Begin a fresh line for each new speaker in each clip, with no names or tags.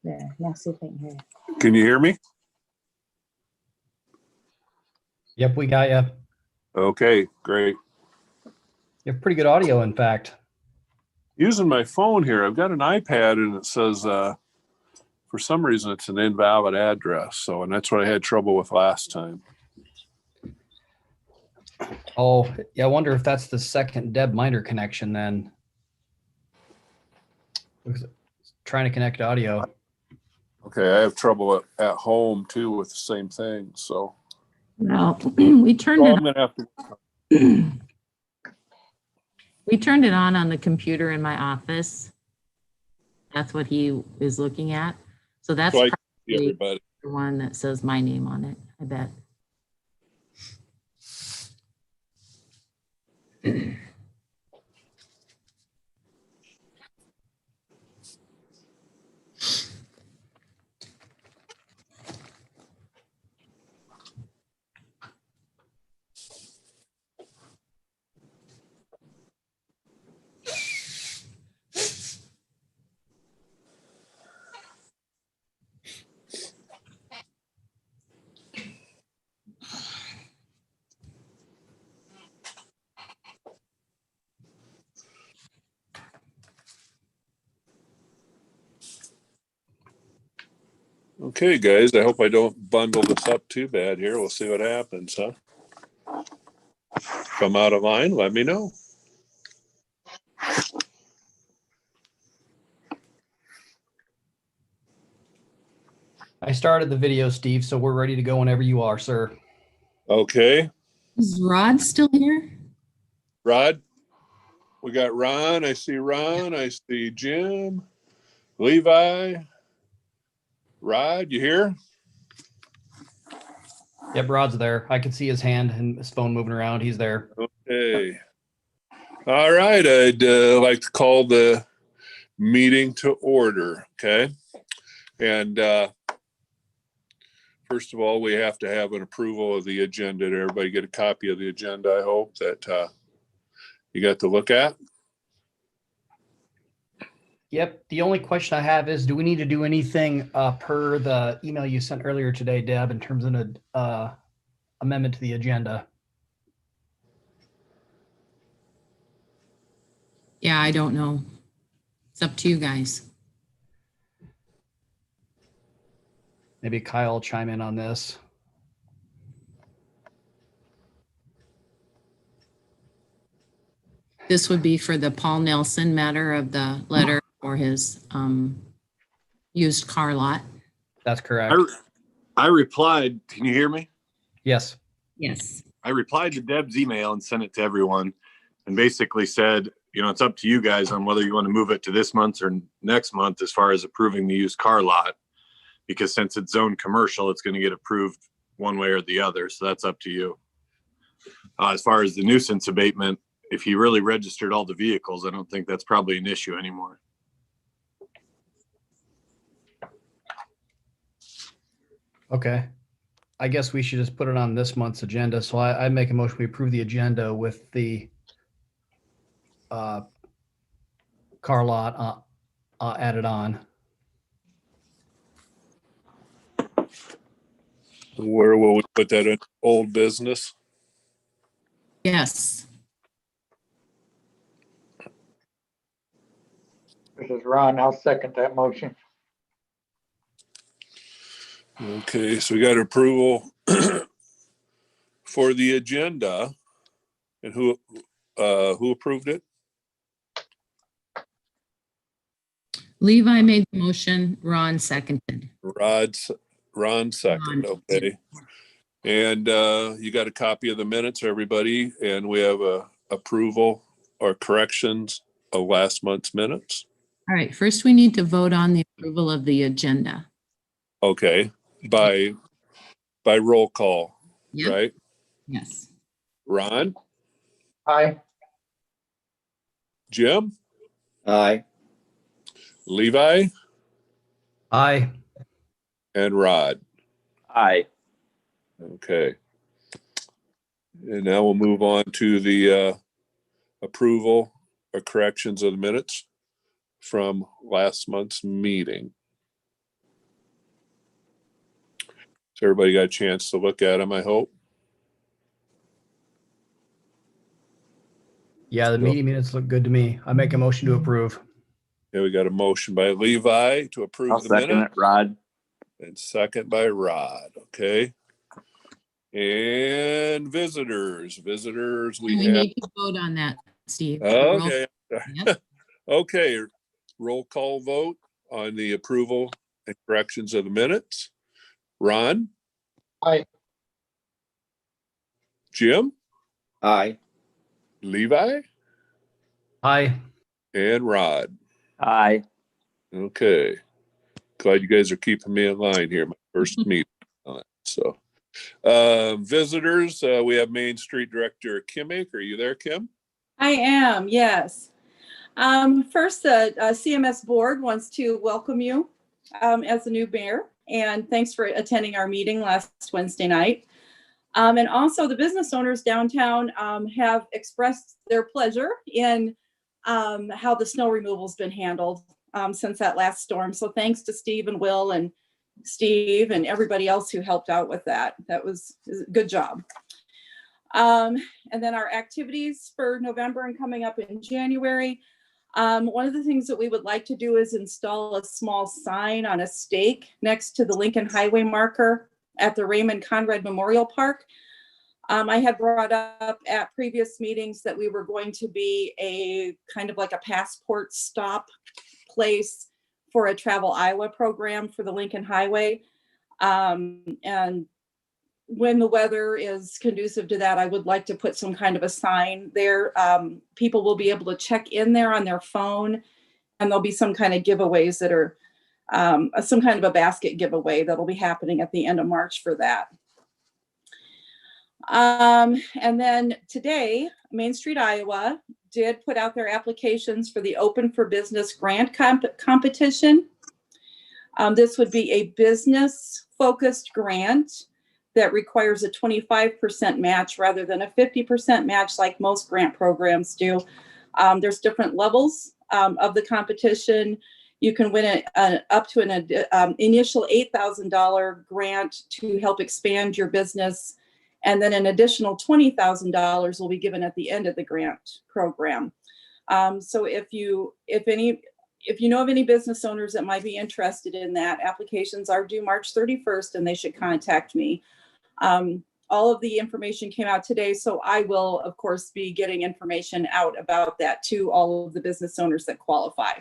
There, now see if I can hear you.
Can you hear me?
Yep, we got you.
Okay, great.
You have pretty good audio, in fact.
Using my phone here, I've got an iPad and it says, for some reason, it's an invalid address. So, and that's what I had trouble with last time.
Oh, yeah, I wonder if that's the second Deb Minder connection then. Trying to connect audio.
Okay, I have trouble at home too with the same thing. So,
Well, we turned
I'm
it
gonna have to.
we turned it on the computer in my office. That's what he is looking at. So that's
So I can see
probably
everybody.
the one that says my name on it, I bet.
Okay, guys, I hope I don't bundle this up too bad here. We'll see what happens, huh? If I'm out of line, let me know.
I started the video, Steve, so we're ready to go whenever you are, sir.
Okay,
Is Rod still here?
Rod, we got Ron. I see Ron. I see Jim, Levi. Rod, you here?
Yep, Rod's there. I can see his hand and his phone moving around. He's there.
Okay. All right. I'd like to call the meeting to order. Okay. And first of all, we have to have an approval of the agenda. Did everybody get a copy of the agenda? I hope that you got to look at.
Yep. The only question I have is, do we need to do anything per the email you sent earlier today, Deb, in terms of an amendment to the agenda?
Yeah, I don't know. It's up to you guys.
Maybe Kyle will chime in on this.
This would be for the Paul Nelson matter of the letter for his used car lot.
That's correct.
I replied. Can you hear me?
Yes.
Yes.
I replied to Deb's email and sent it to everyone and basically said, you know, it's up to you guys on whether you want to move it to this month or next month as far as approving the used car lot, because since it's zoned commercial, it's going to get approved one way or the other. So that's up to you. As far as the nuisance abatement, if he really registered all the vehicles, I don't think that's probably an issue anymore.
Okay. I guess we should just put it on this month's agenda. So I make a motion we approve the agenda with the car lot added on.
Where will we put that in? Old business?
Yes.
This is Ron. I'll second that motion.
Okay, so we got approval for the agenda. And who approved it?
Levi made the motion. Ron seconded.
Ron second. Okay. And you got a copy of the minutes, everybody, and we have a approval or corrections of last month's minutes.
All right. First, we need to vote on the approval of the agenda.
Okay, by roll call,
Yep.
right?
Yes.
Ron,
Aye.
Jim,
Aye.
Levi,
Aye.
and Rod.
Aye.
Okay. And now we'll move on to the approval or corrections of the minutes. from last month's meeting? So everybody got a chance to look at them, I hope.
Yeah, the meeting minutes look good to me. I make a motion to approve.
Yeah, we got a motion by Levi to
I'll
approve the
second
minute
it, Rod.
and second by Rod. Okay. And visitors, we
We
have,
need to vote on that, Steve. Roll-
okay.
Yep.
Okay, roll call vote on the approval and corrections of the minutes. Ron,
Aye.
Jim,
Aye.
Levi,
Aye.
and Rod.
Aye.
Okay. Glad you guys are keeping me in line here. My first meeting on it. So, visitors, we have Main Street Director Kim Ake. Are you there, Kim?
I am, yes. First, the CMS board wants to welcome you as the new mayor, and thanks for attending our meeting last Wednesday night. And also the business owners downtown have expressed their pleasure in how the snow removal's been handled since that last storm. So thanks to Steve and Will and Steve and everybody else who helped out with that. That was a good job. And then our activities for November and coming up in January. One of the things that we would like to do is install a small sign on a stake next to the Lincoln Highway marker at the Raymond Conrad Memorial Park. I had brought up at previous meetings that we were going to be a kind of like a passport stop place for a Travel Iowa program for the Lincoln Highway. And when the weather is conducive to that, I would like to put some kind of a sign there. People will be able to check in there on their phone, and there'll be some kind of giveaways that are some kind of a basket giveaway that'll be happening at the end of March for that. And then today, Main Street Iowa did put out their applications for the Open for Business grant competition. This would be a business-focused grant that requires a 25% match rather than a 50% match like most grant programs do. There's different levels of the competition. You can win up to an initial $8,000 grant to help expand your business, and then an additional $20,000 will be given at the end of the grant program. So if you know of any business owners that might be interested in that, applications are due March 31st, and they should contact me. All of the information came out today, so I will, of course, be getting information out about that to all of the business owners that qualify.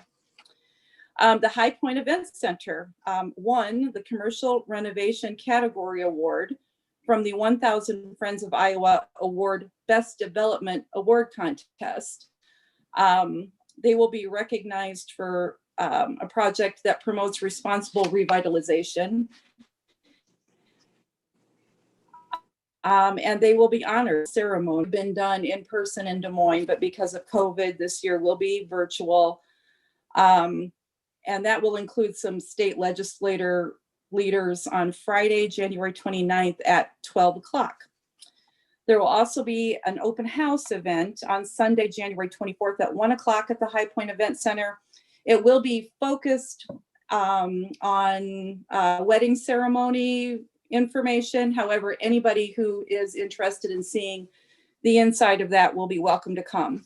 The High Point Event Center won the Commercial Renovation Category Award from the 1000 Friends of Iowa Award Best Development Award Contest. They will be recognized for a project that promotes responsible revitalization. And they will be honored. Ceremony been done in person in Des Moines, but because of COVID this year will be virtual. And that will include some state legislator leaders on Friday, January 29th at 12 o'clock. There will also be an open house event on Sunday, January 24th at 1 o'clock at the High Point Event Center. It will be focused on wedding ceremony information. However, anybody who is interested in seeing the inside of that will be welcome to come.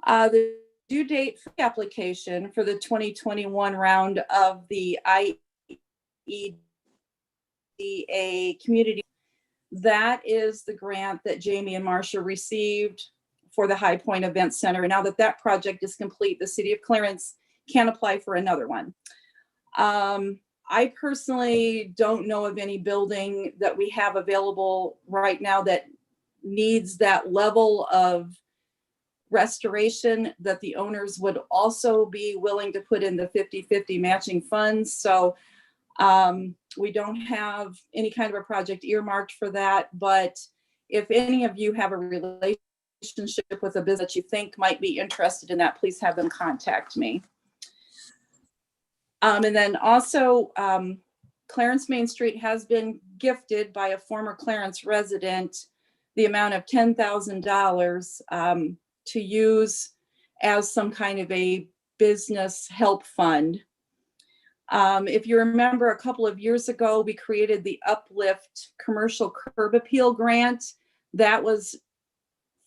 The due date for the application for the 2021 round of the IEDA community, that is the grant that Jamie and Marcia received for the High Point Event Center. And now that that project is complete, the city of Clarence can apply for another one. I personally don't know of any building that we have available right now that needs that level of restoration that the owners would also be willing to put in the 50-50 matching funds. So we don't have any kind of a project earmarked for that, but if any of you have a relationship with a business that you think might be interested in that, please have them contact me. And then also, Clarence Main Street has been gifted by a former Clarence resident the amount of $10,000 to use as some kind of a business help fund. If you remember, a couple of years ago, we created the Uplift Commercial Curb Appeal Grant. That was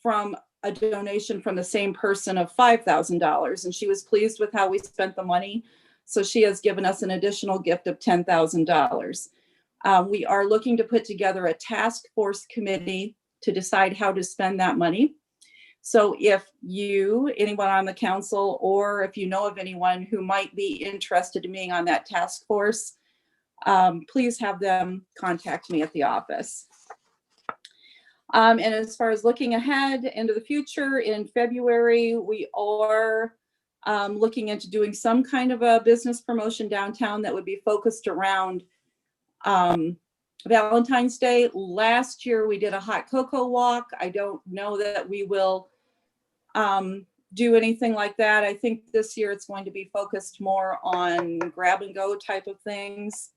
from a donation from the same person of $5,000, and she was pleased with how we spent the money. So she has given us an additional gift of $10,000. We are looking to put together a task force committee to decide how to spend that money. So if you, anyone on the council, or if you know of anyone who might be interested in being on that task force, please have them contact me at the office. And as far as looking ahead into the future, in February, we are looking into doing some kind of a business promotion downtown that would be focused around Valentine's Day. Last year, we did a hot cocoa walk. I don't know that we will do anything like that. I think this year it's going to be focused more on grab and go type of things.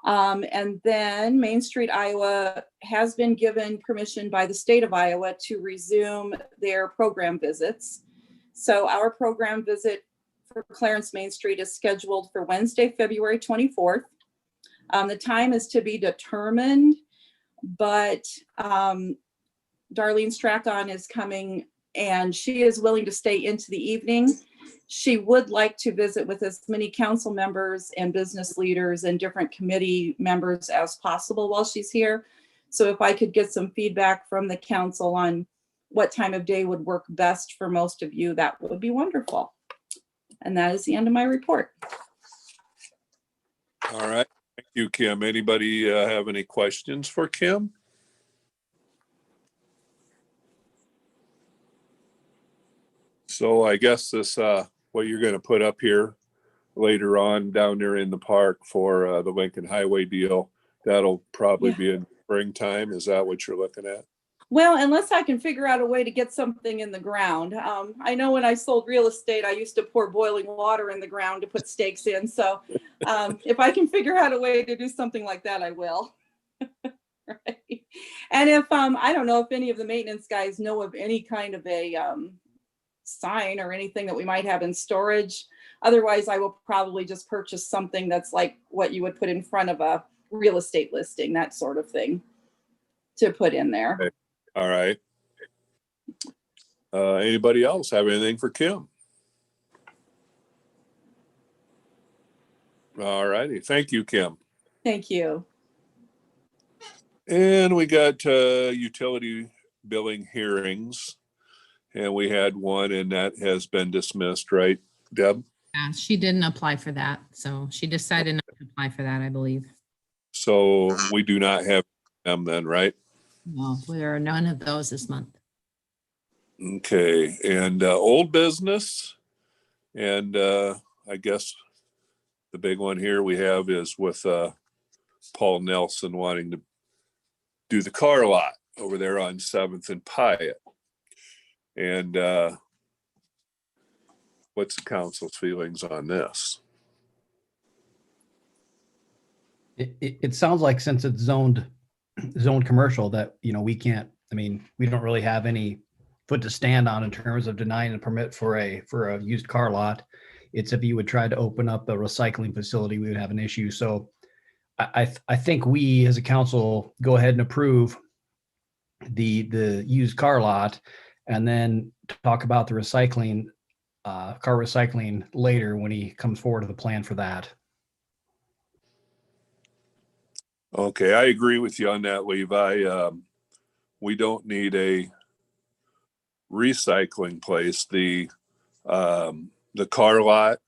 And then Main Street Iowa has been given permission by the state of Iowa to resume their program visits. So our program visit for Clarence Main Street is scheduled for Wednesday, February 24th. The time is to be determined, but Darlene Strachan is coming and she is willing to stay into the evening. She would like to visit with as many council members and business leaders and different committee members as possible while she's here. So if I could get some feedback from the council on what time of day would work best for most of you, that would be wonderful. And that is the end of my report.
All right. Thank you, Kim. Anybody have any questions for Kim? So I guess this, what you're going to put up here later on down there in the park for the Lincoln Highway deal, that'll probably be in springtime. Is that what you're looking at?
Well, unless I can figure out a way to get something in the ground. I know when I sold real estate, I used to pour boiling water in the ground to put stakes in. So if I can figure out a way to do something like that, I will. Right. And if, I don't know if any of the maintenance guys know of any kind of a sign or anything that we might have in storage. Otherwise, I will probably just purchase something that's like what you would put in front of a real estate listing, that sort of thing, to put in there.
Okay. All right. Anybody else have anything for Kim? All righty. Thank you, Kim.
Thank you.
And we got utility billing hearings, and we had one, and that has been dismissed, right, Deb?
Yeah, she didn't apply for that. So she decided not to apply for that, I believe.
So we do not have them then, right?
No, there are none of those this month.
Okay, and old business, and I guess the big one here we have is with Paul Nelson wanting to do the car lot over there on 7th and Pyatt. And what's the council's feelings on this?
It sounds like since it's zoned commercial that, you know, we can't, I mean, we don't really have any foot to stand on in terms of denying a permit for a used car lot. It's if you would try to open up a recycling facility, we would have an issue. So I think we as a council go ahead and approve the used car lot and then talk about the recycling, car recycling later when he comes forward with a plan for that.
Okay, I agree with you on that, Levi. We don't need a recycling place. The car lot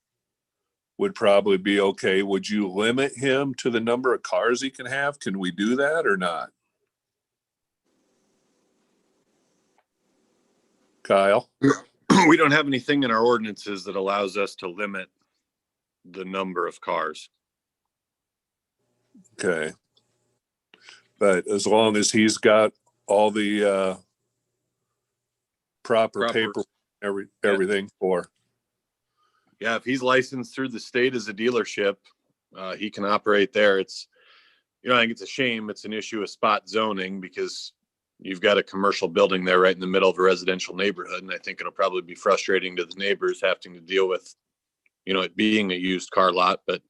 would probably be okay. Would you limit him to the number of cars he can have? Can we do that or not? Kyle?
We don't have anything in our ordinances that allows us to limit the number of cars.
Okay. But as long as he's got all the proper paper, everything for.
Yeah, if he's licensed through the state as a dealership, he can operate there. It's, you know, I think it's a shame it's an issue of spot zoning because you've got a commercial building there right in the middle of a residential neighborhood. And I think it'll probably be frustrating to the neighbors having to deal with, it being a used car lot. But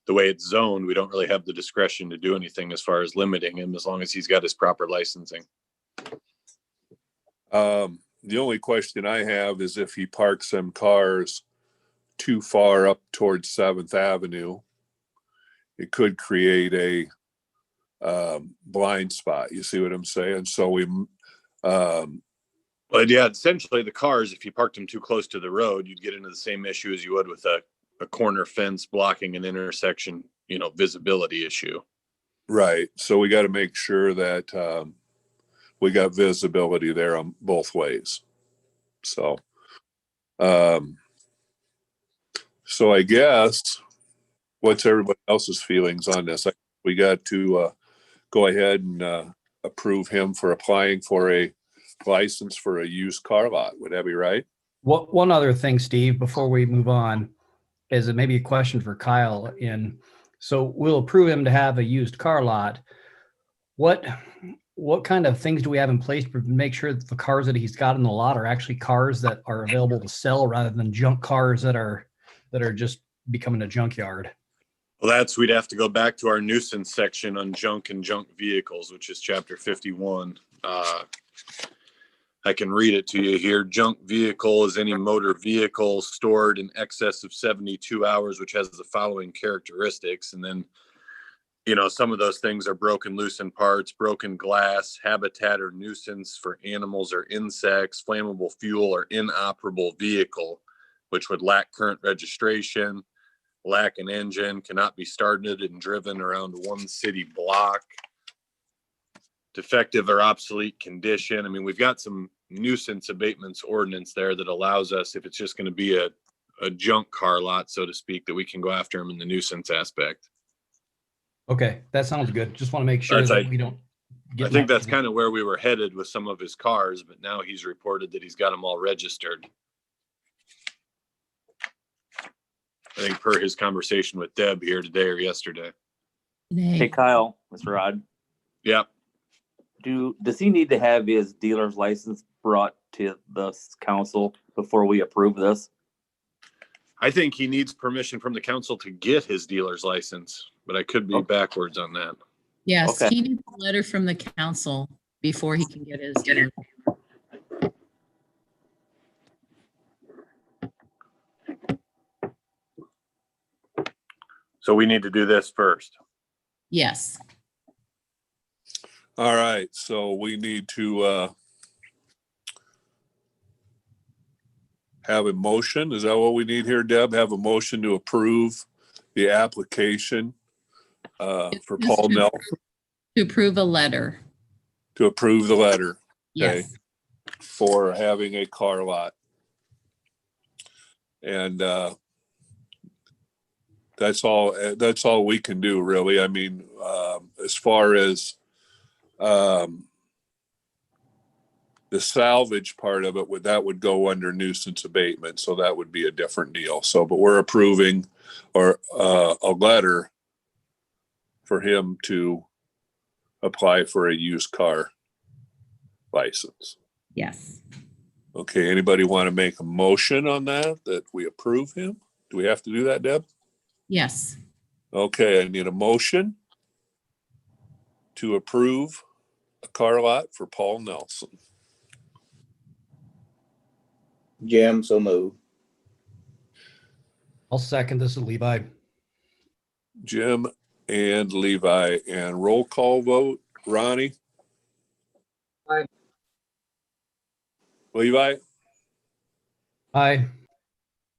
the way it's zoned, we don't really have the discretion to do anything as far as limiting him, as long as he's got his proper licensing.
The only question I have is if he parks them cars too far up towards 7th Avenue, it could create a blind spot. You see what I'm saying? So
But yeah, essentially the cars, if you parked them too close to the road, you'd get into the same issue as you would with a corner fence blocking an intersection, visibility issue.
right. So we got to make sure that we got visibility there on both ways. So, so I guess what's everybody else's feelings on this? We got to go ahead and approve him for applying for a license for a used car lot. Would that be right?
One other thing, Steve, before we move on, is it maybe a question for Kyle. So we'll approve him to have a used car lot. What kind of things do we have in place to make sure that the cars that he's got in the lot are actually cars that are available to sell rather than junk cars that are just becoming a junkyard?
Well, we'd have to go back to our nuisance section on junk and junk vehicles, which is chapter 51. I can read it to you here. Junk vehicle is any motor vehicle stored in excess of 72 hours, which has the following characteristics. And then, some of those things are broken, loosened parts, broken glass, habitat or nuisance for animals or insects, flammable fuel or inoperable vehicle, which would lack current registration, lack an engine, cannot be started and driven around one city block, defective or obsolete condition. I mean, we've got some nuisance abatements ordinance there that allows us, if it's just going to be a junk car lot, so to speak, that we can go after them in the nuisance aspect.
Okay, that sounds good. Just want to make sure that we don't get.
I think that's kind of where we were headed with some of his cars, but now he's reported that he's got them all registered. I think per his conversation with Deb here today or yesterday.
Hey, Kyle, it's Rod.
Yep.
Does he need to have his dealer's license brought to the council before we approve this?
I think he needs permission from the council to get his dealer's license, but I could be backwards on that.
Yes,
Okay.
he needs a letter from the council before he can get his.
So we need to do this first.
Yes.
All right. So we need to have a motion. Is that what we need here, Deb? Have a motion to approve the application for Paul Nelson,
To approve a letter.
to approve the letter. Okay.
Yes.
For having a car lot. And that's all we can do, really. I mean, as far as the salvage part of it, that would go under nuisance abatement, so that would be a different deal. So, but we're approving a letter for him to apply for a used car license.
Yes.
Okay, anybody want to make a motion on that we approve him? Do we have to do that, Deb?
Yes.
Okay, I need a motion to approve a car lot for Paul Nelson.
Jim, so move.
I'll second. This is Levi.
Jim and Levi, and roll call vote. Ronnie?
Aye.
Levi?
Aye.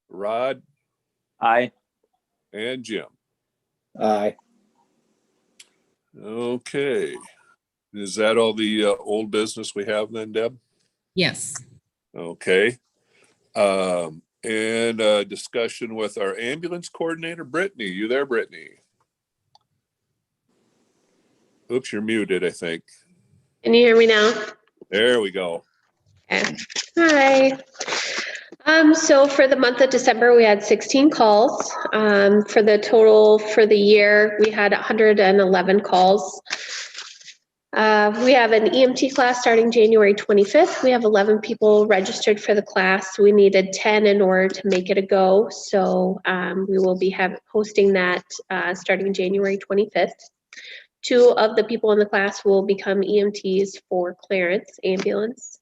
Rod?
Aye.
And Jim.
Aye.
Okay. Is that all the old business we have then, Deb?
Yes.
Okay. And discussion with our ambulance coordinator, Brittany. You there, Brittany? Oops, you're muted, I think.
Can you hear me now?
There we go.
Okay. Hi. So for the month of December, we had 16 calls. For the total for the year, we had 111 calls. We have an EMT class starting January 25th. We have 11 people registered for the class. We needed 10 in order to make it a go. So we will be hosting that starting January 25th. 2 of the people in the class will become EMTs for Clarence Ambulance.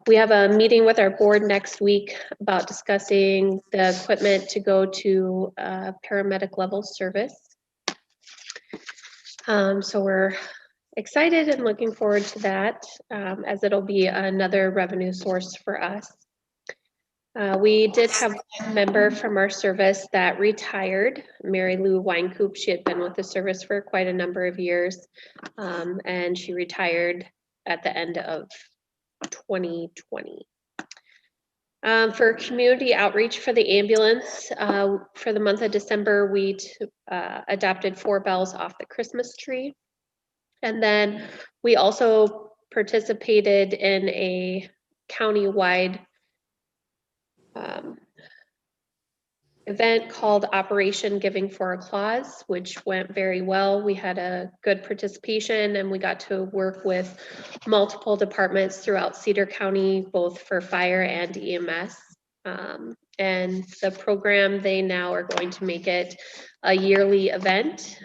We have a meeting with our board next week about discussing the equipment to go to paramedic level service. So we're excited and looking forward to that, as it'll be another revenue source for us. We did have a member from our service that retired, Mary Lou Winecoop. She had been with the service for quite a number of years, and she retired at the end of 2020. For community outreach for the ambulance, for the month of December, we adopted 4 bells off the Christmas tree. And then we also participated in a county-wide event called Operation Giving for a Cause, which went very well. We had a good participation and we got to work with multiple departments throughout Cedar County, both for fire and EMS. And the program, they now are going to make it a yearly event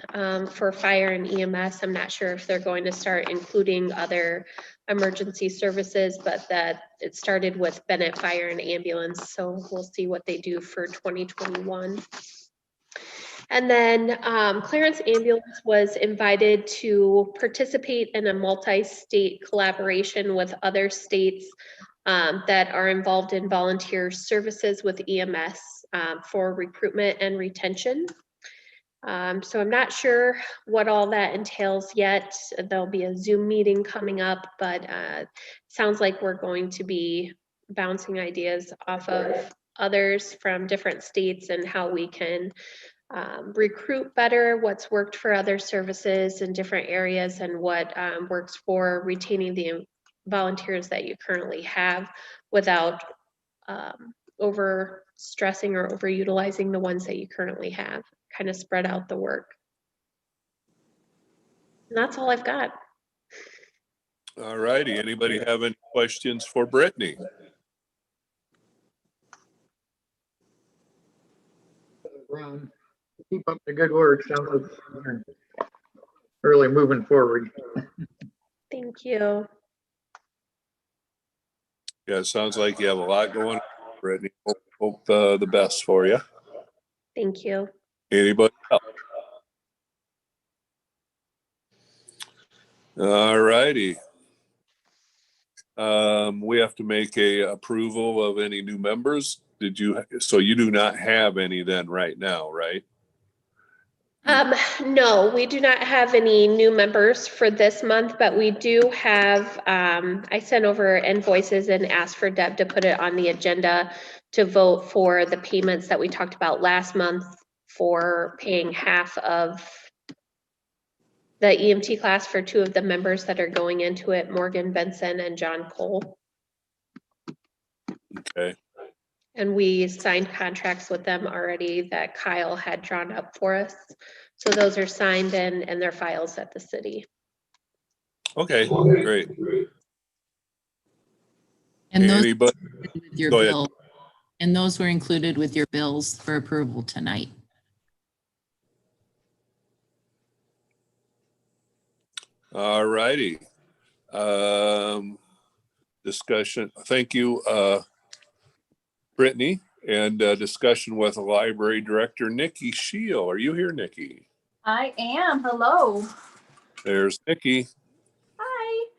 for fire and EMS. I'm not sure if they're going to start including other emergency services, but that it started with Bennett Fire and Ambulance. So we'll see what they do for 2021. And then Clarence Ambulance was invited to participate in a multi-state collaboration with other states that are involved in volunteer services with EMS for recruitment and retention. So I'm not sure what all that entails yet. There'll be a Zoom meeting coming up, but sounds like we're going to be bouncing ideas off of others from different states and how we can recruit better, what's worked for other services in different areas, and what works for retaining the volunteers that you currently have without over stressing or overutilizing the ones that you currently have. Kind of spread out the work. And that's all I've got.
All righty. Anybody have any questions for Brittany?
Ron, keep up the good work. Sounds like you're really moving forward.
Thank you.
Yeah, it sounds like you have a lot going on, Brittany. Hope the best for you.
Thank you.
Anybody else? All righty. We have to make a approval of any new members. So you do not have any then right now, right?
No, we do not have any new members for this month, but we do have, I sent over invoices and asked for Deb to put it on the agenda to vote for the payments that we talked about last month for paying half of the EMT class for 2 of the members that are going into it, Morgan Benson and John Cole.
Okay.
And we signed contracts with them already that Kyle had drawn up for us. So those are signed and their files at the city.
Okay, great.
And those
Anybody?
with your
Go ahead.
bill, and those were included with your bills for approval tonight.
All righty. Discussion. Thank you, Brittany. And discussion with the library director, Nikki Scheel. Are you here, Nikki?
I am. Hello.
There's Nikki.
Hi.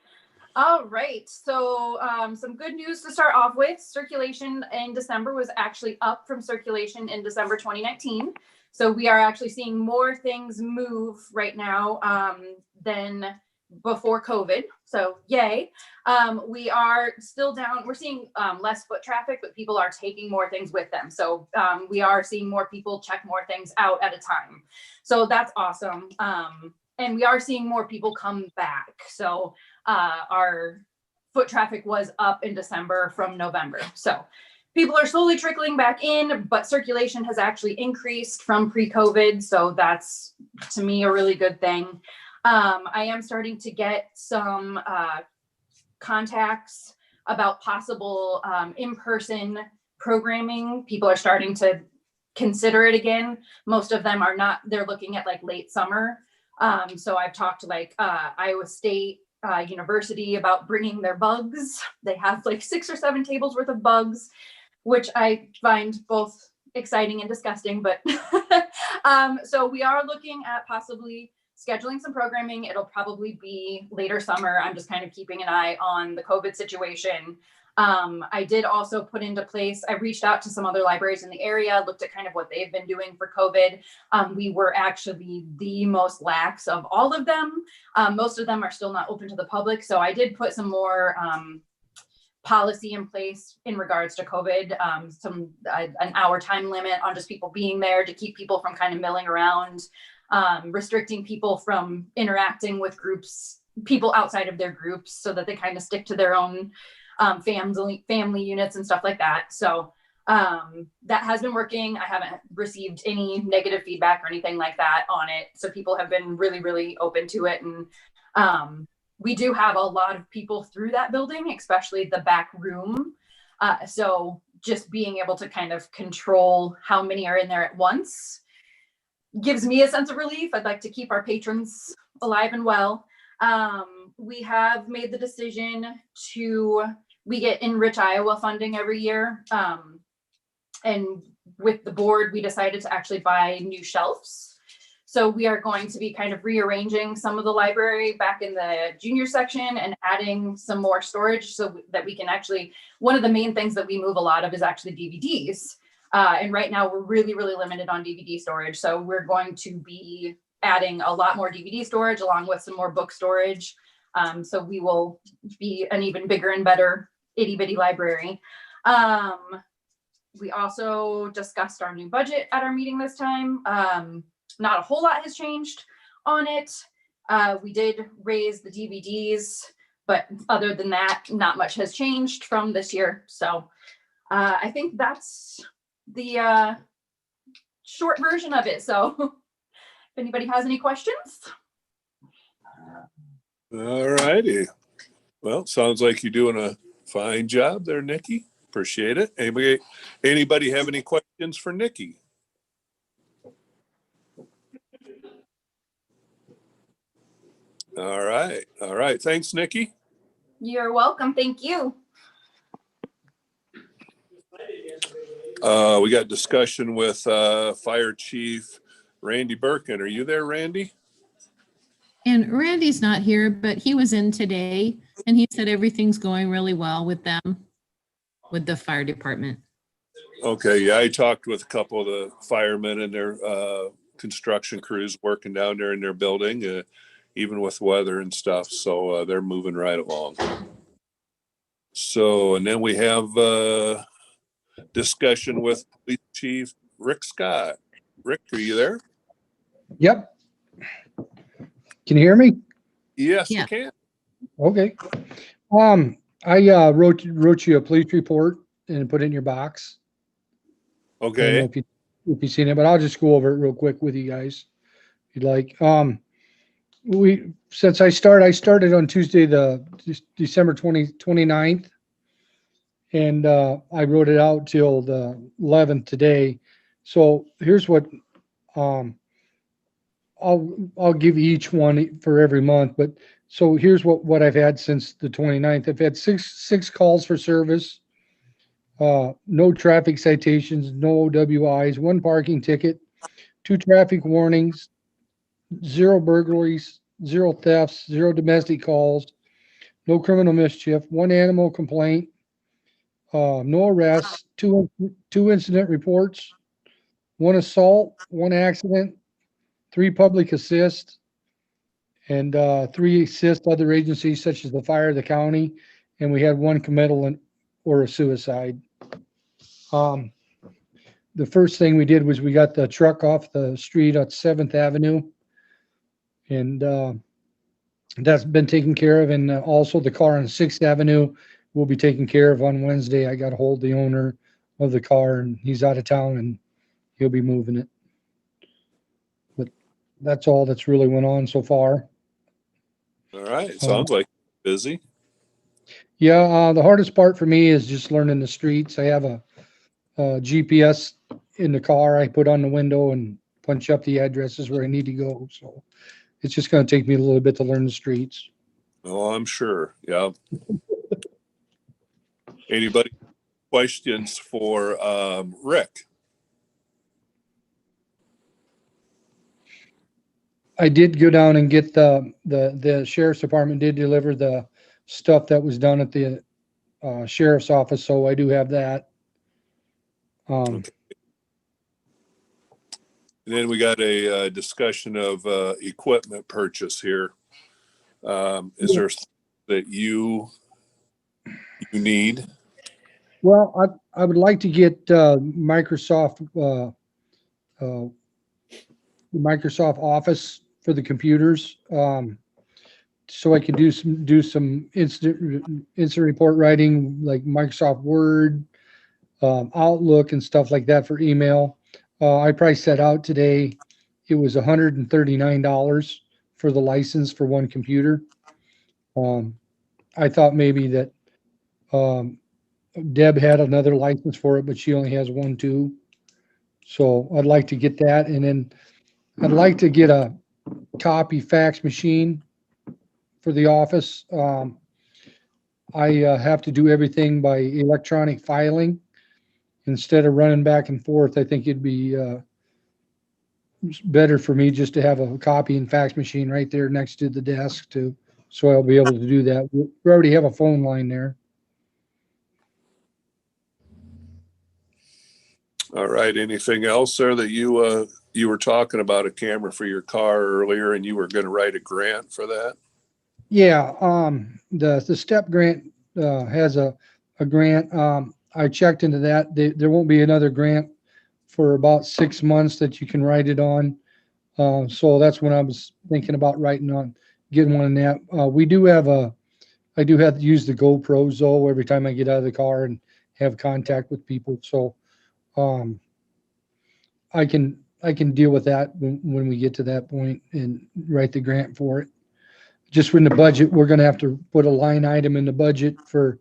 All right. So some good news to start off with. Circulation in December was actually up from circulation in December 2019. So we are actually seeing more things move right now than before COVID. So yay. We are still down. We're seeing less foot traffic, but people are taking more things with them. So we are seeing more people check more things out at a time. So that's awesome. And we are seeing more people come back. So our foot traffic was up in December from November. So people are slowly trickling back in, but circulation has actually increased from pre-COVID. So that's, to me, a really good thing. I am starting to get some contacts about possible in-person programming. People are starting to consider it again. Most of them are not, they're looking at like late summer. So I've talked to like Iowa State University about bringing their bugs. They have like 6 or 7 tables worth of bugs, which I find both exciting and disgusting, but so we are looking at possibly scheduling some programming. It'll probably be later summer. I'm just kind of keeping an eye on the COVID situation. I did also put into place, I reached out to some other libraries in the area, looked at kind of what they've been doing for COVID. We were actually the most lax of all of them. Most of them are still not open to the public. So I did put some more policy in place in regards to COVID, an hour time limit on just people being there to keep people from kind of milling around, restricting people from interacting with groups, people outside of their groups, so that they kind of stick to their own family units and stuff like that. So that has been working. I haven't received any negative feedback or anything like that on it. So people have been really, really open to it. And we do have a lot of people through that building, especially the back room. So just being able to kind of control how many are in there at once gives me a sense of relief. I'd like to keep our patrons alive and well. We have made the decision we get Enrich Iowa funding every year. And with the board, we decided to actually buy new shelves. So we are going to be kind of rearranging some of the library back in the junior section and adding some more storage so that we can actually, one of the main things that we move a lot of is actually DVDs. And right now we're really, really limited on DVD storage. So we're going to be adding a lot more DVD storage along with some more book storage. So we will be an even bigger and better itty bitty library. We also discussed our new budget at our meeting this time. Not a whole lot has changed on it. We did raise the DVDs, but other than that, not much has changed from this year. So I think that's the short version of it. So if anybody has any questions.
All righty. Well, sounds like you're doing a fine job there, Nikki. Appreciate it. Anybody have any questions for Nikki? All right. All right. Thanks, Nikki.
You're welcome. Thank you.
We got discussion with Fire Chief Randy Birkin. Are you there, Randy?
And Randy's not here, but he was in today and he said everything's going really well with them, with the fire department.
Okay. Yeah, I talked with a couple of the firemen and their construction crews working down there in their building, even with weather and stuff. So they're moving right along. So, and then we have discussion with Police Chief Rick Scott. Rick, are you there?
Yep. Can you hear me?
Yes,
Yeah.
you can.
Okay. I wrote you a police report and put it in your box. I don't know
Okay.
if you've seen it, but I'll just go over it real quick with you guys, if you'd like. Since I started on Tuesday, December 29th, and I wrote it out till the 11th today. So here's what I'll give you each one for every month. But so here's what I've had since the 29th. I've had six calls for service, no traffic citations, no OWIs, 1 parking ticket, 2 traffic warnings, 0 burglaries, 0 thefts, 0 domestic calls, no criminal mischief, 1 animal complaint, no arrests, 2 incident reports, 1 assault, 1 accident, 3 public assist, and 3 assist other agencies such as the fire, the county, and we had 1 committal or a suicide. The first thing we did was we got the truck off the street at 7th Avenue, and that's been taken care of. And also the car on 6th Avenue will be taken care of on Wednesday. I got a hold of the owner of the car, and he's out of town, and he'll be moving it. But that's all that's really went on so far.
All right. Sounds like busy.
Yeah, the hardest part for me is just learning the streets. I have a GPS in the car I put on the window and punch up the addresses where I need to go. So it's just going to take me a little bit to learn the streets.
Oh, I'm sure. Yeah. Anybody questions for Rick?
I did go down and get the sheriff's department did deliver the stuff that was done at the sheriff's office, so I do have that.
Okay. And then we got a discussion of equipment purchase here. Is there something that you need?
Well, I would like to get Microsoft Office for the computers, so I could do some instant report writing like Microsoft Word, Outlook, and stuff like that for email. I priced that out today. It was $139 for the license for one computer. I thought maybe that Deb had another license for it, but she only has one too. So I'd like to get that, and then I'd like to get a copy fax machine for the office. I have to do everything by electronic filing instead of running back and forth. I think it'd be better for me just to have a copy and fax machine right there next to the desk too, so I'll be able to do that. We already have a phone line there.
All right. Anything else there that you were talking about a camera for your car earlier, and you were going to write a grant for that?
Yeah, the STEP grant has a grant. I checked into that. There won't be another grant for about 6 months that you can write it on. So that's when I was thinking about getting one in that. I do have to use the GoPros though every time I get out of the car and have contact with people. So I can deal with that when we get to that point and write the grant for it. Just in the budget, we're going to have to put a line item in the budget for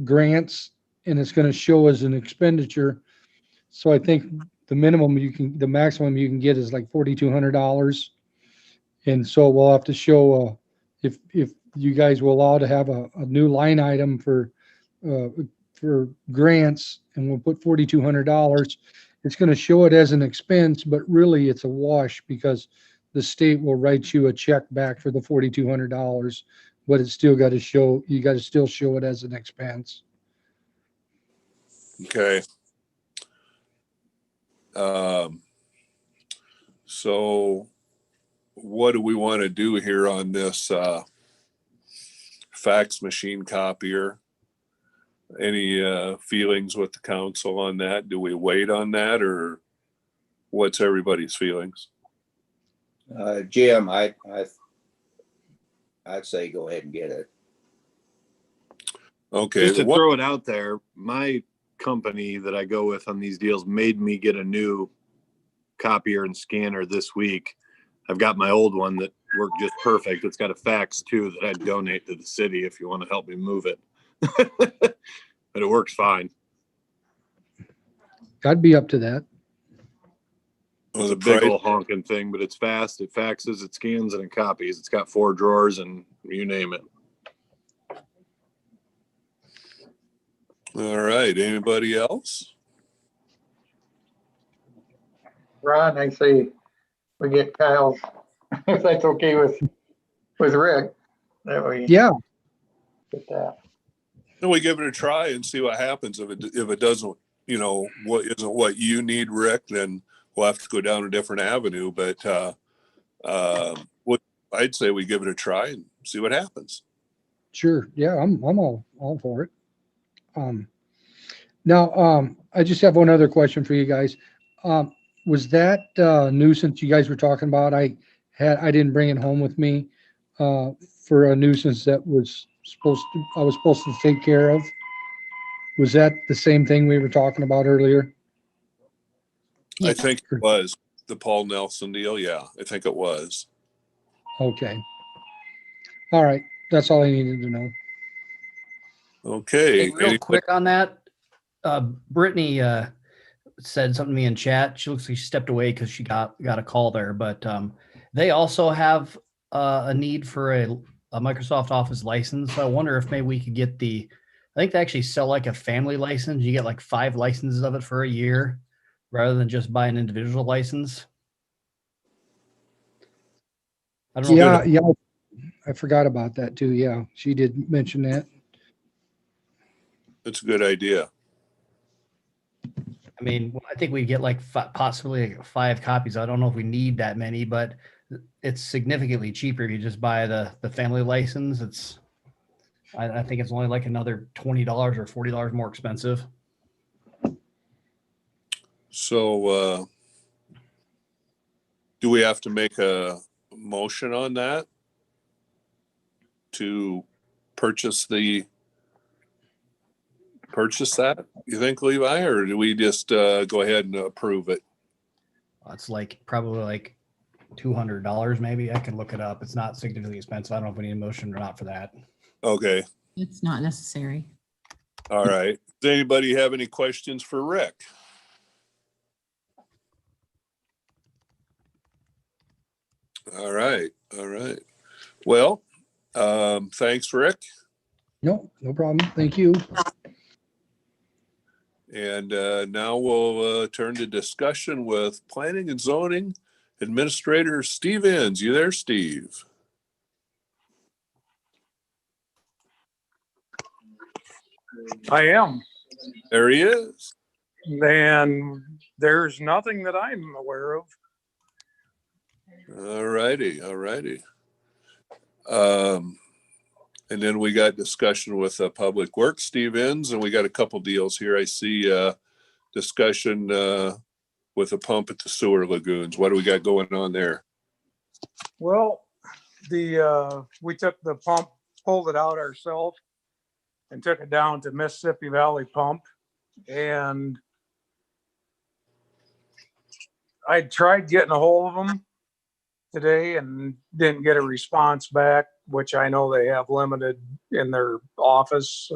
grants, and it's going to show as an expenditure. So I think the maximum you can get is like $4,200. And so we'll have to show if you guys will allow to have a new line item for grants, and we'll put $4,200. It's going to show it as an expense, but really it's a wash because the state will write you a check back for the $4,200, but it's still got to show, you got to still show it as an expense.
Okay. So what do we want to do here on this fax machine copier? Any feelings with the council on that? Do we wait on that, or what's everybody's feelings?
Jim, I'd say go ahead and get it.
Okay.
Just to throw it out there, my company that I go with on these deals made me get a new copier and scanner this week. I've got my old one that worked just perfect. It's got a fax too that I'd donate to the city if you want to help me move it. But it works fine.
I'd be up to that.
Well,
It's
the
a big
price,
old honking thing, but it's fast. It faxes, it scans, and it copies. It's got 4 drawers and you name it.
all right. Anybody else?
Ron, I say we get Kyle's, if that's okay with Rick. That way.
Yeah.
Get that.
And we give it a try and see what happens. If it doesn't, what isn't what you need, Rick, then we'll have to go down a different avenue. But what I'd say we give it a try and see what happens.
Sure. Yeah, I'm all for it. Now, I just have one other question for you guys. Was that nuisance you guys were talking about? I didn't bring it home with me for a nuisance that I was supposed to take care of. Was that the same thing we were talking about earlier?
I think it was the Paul Nelson deal. Yeah, I think it was.
Okay. All right, that's all I needed to know.
Okay.
Hey, real
Anybody-
quick on that, Brittany said something to me in chat. She looks like she stepped away because she got a call there. But they also have a need for a Microsoft Office license. So I wonder if maybe we could get I think they actually sell like a family license. You get like 5 licenses of it for a year rather than just buy an individual license. I don't know.
Yeah, yeah, I forgot about that too. Yeah, she did mention that.
That's a good idea.
I mean, I think we get like possibly like 5 copies. I don't know if we need that many, but it's significantly cheaper if you just buy the family license. I think it's only like another $20 or $40 more expensive.
So, do we have to make a motion on that to purchase that? You think, Levi, or do we just go ahead and approve it?
It's like probably like $200 maybe. I can look it up. It's not significantly expensive. I don't know if we need a motion or not for that.
Okay.
It's not necessary.
All right. Does anybody have any questions for Rick? All right. All right. Well, thanks, Rick.
No problem. Thank you.
And now we'll turn to discussion with Planning and Zoning Administrator Steve Enns. You there, Steve?
I am.
There he is.
And there's nothing that I'm aware of.
All righty. All righty. And then we got discussion with Public Works, Steve Enns, and we got a couple deals here. I see discussion with a pump at the sewer lagoons. What do we got going on there?
Well, we took the pump, pulled it out ourselves, and took it down to Mississippi Valley Pump. And I tried getting a hold of them today and didn't get a response back, which I know they have limited in their office.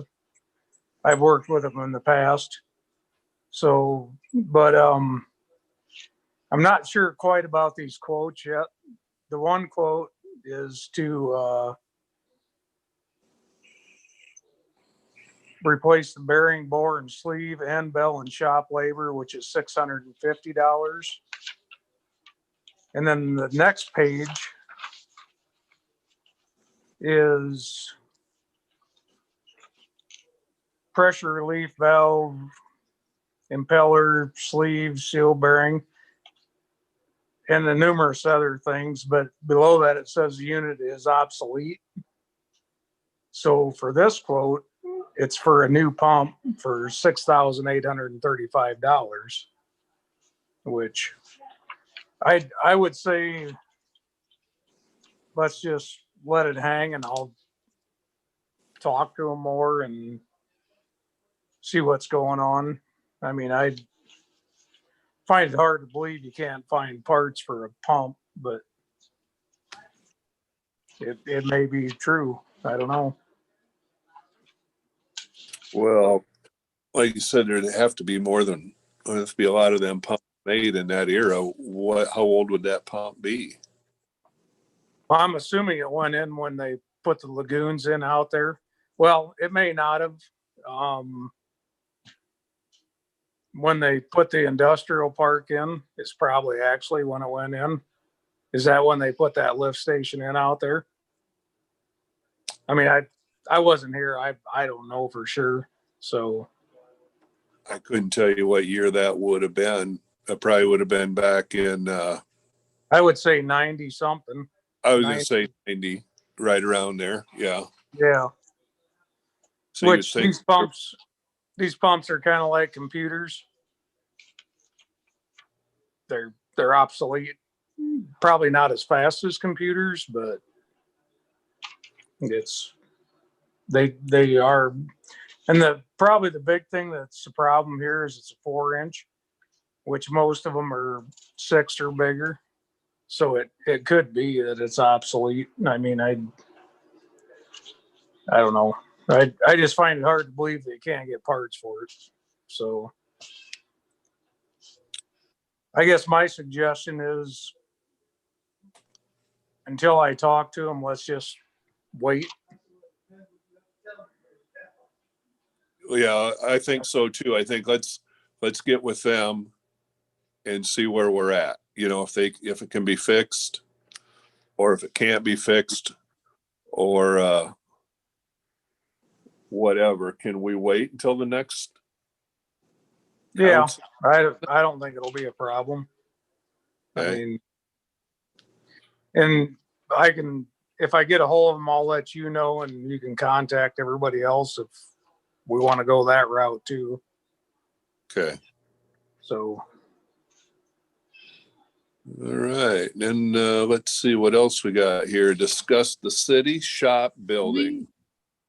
I've worked with them in the past. So, but I'm not sure quite about these quotes yet. The one quote is to replace the bearing, bore, and sleeve, and bell and shop labor, which is $650. And then the next page is pressure relief valve, impeller, sleeve, seal bearing, and the numerous other things. But below that, it says the unit is obsolete. So for this quote, it's for a new pump for $6,835, which I would say let's just let it hang, and I'll talk to them more and see what's going on. I mean, I find it hard to believe you can't find parts for a pump, but it may be true. I don't know.
Well, like you said, there'd have to be there'd have to be a lot of them pumps made in that era. How old would that pump be?
I'm assuming it went in when they put the lagoons in out there. Well, it may not have. When they put the industrial park in, it's probably actually when it went in. Is that when they put that lift station in out there? I mean, I wasn't here. I don't know for sure. So
I couldn't tell you what year that would have been. It probably would have been back in
I would say 90 something.
I was going to say 90, right around there. Yeah.
Yeah.
So
Which these pumps are kind of like computers. They're obsolete. Probably not as fast as computers, but they are. And probably the big thing that's the problem here is it's a 4-inch, which most of them are 6 or bigger. So it could be that it's obsolete. I mean, I don't know. I just find it hard to believe they can't get parts for it. So I guess my suggestion is until I talk to them, let's just wait.
Yeah, I think so too. I think let's get with them and see where we're at. You know, if it can be fixed or if it can't be fixed or whatever. Can we wait until the next
Yeah,
council?
I don't think it'll be a problem. I
Okay.
mean, and I can, if I get a hold of them, I'll let you know, and you can contact everybody else if we want to go that route too.
Okay.
So,
All right. Then let's see what else we got here. Discuss the city shop building.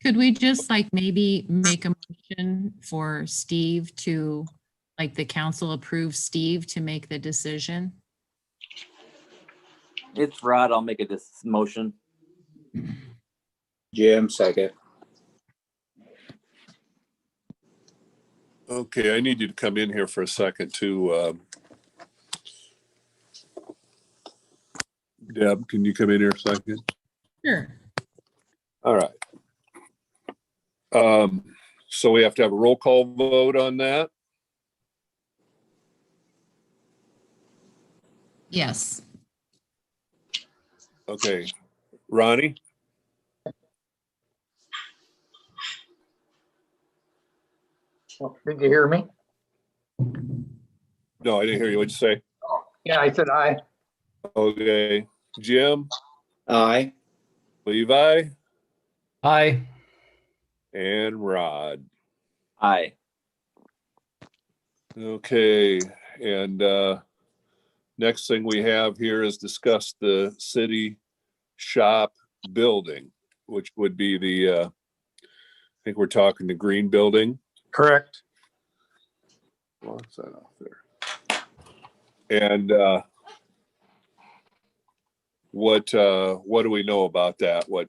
Could we just like maybe make a motion for Steve to, like the council approve Steve to make the decision?
It's Rod. I'll make a motion.
Jim, second.
Okay, I need you to come in here for a second too. Deb, can you come in here a second?
Sure.
All right. So we have to have a roll call vote on that.
Yes.
Okay. Ronnie?
Did you hear me?
No, I didn't hear you. What'd you say?
Yeah, I said aye.
Okay. Jim?
Aye.
Levi?
Aye.
And Rod.
Aye.
Okay, and next thing we have here is discuss the city shop building, which would be the, I think we're talking the green building.
correct.
What's that off there? And what do we know about that? What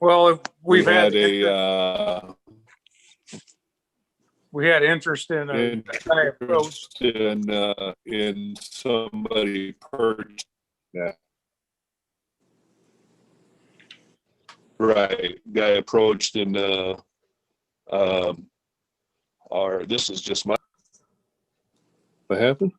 Well,
we
we've had
we
we had interest in a guy approached.
interest in somebody purchasing that. Right, guy approached and or this is just my, what happened?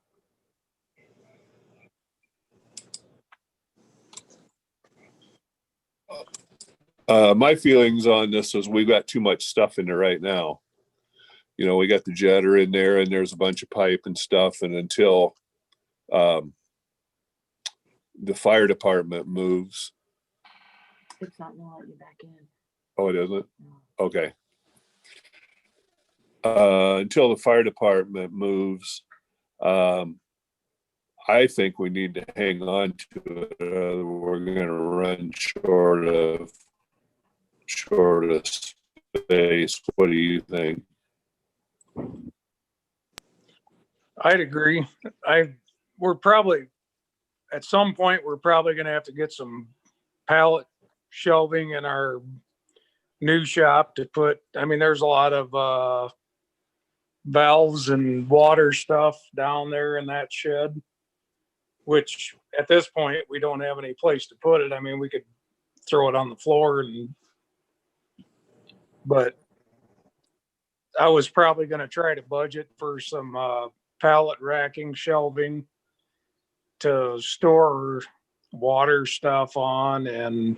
My feelings on this is we've got too much stuff in there right now. You know, we got the jetter in there and there's a bunch of pipe and stuff, and until the fire department moves.
It's not gonna let you back in.
Oh, it isn't? Okay. Until the fire department moves, I think we need to hang on to it. We're gonna run short of space. What do you think?
I'd agree. We're probably, at some point, we're probably gonna have to get some pallet shelving in our new shop to put, I mean, there's a lot of valves and water stuff down there in that shed, which at this point, we don't have any place to put it. I mean, we could throw it on the floor but I was probably gonna try to budget for some pallet racking shelving to store water stuff on, and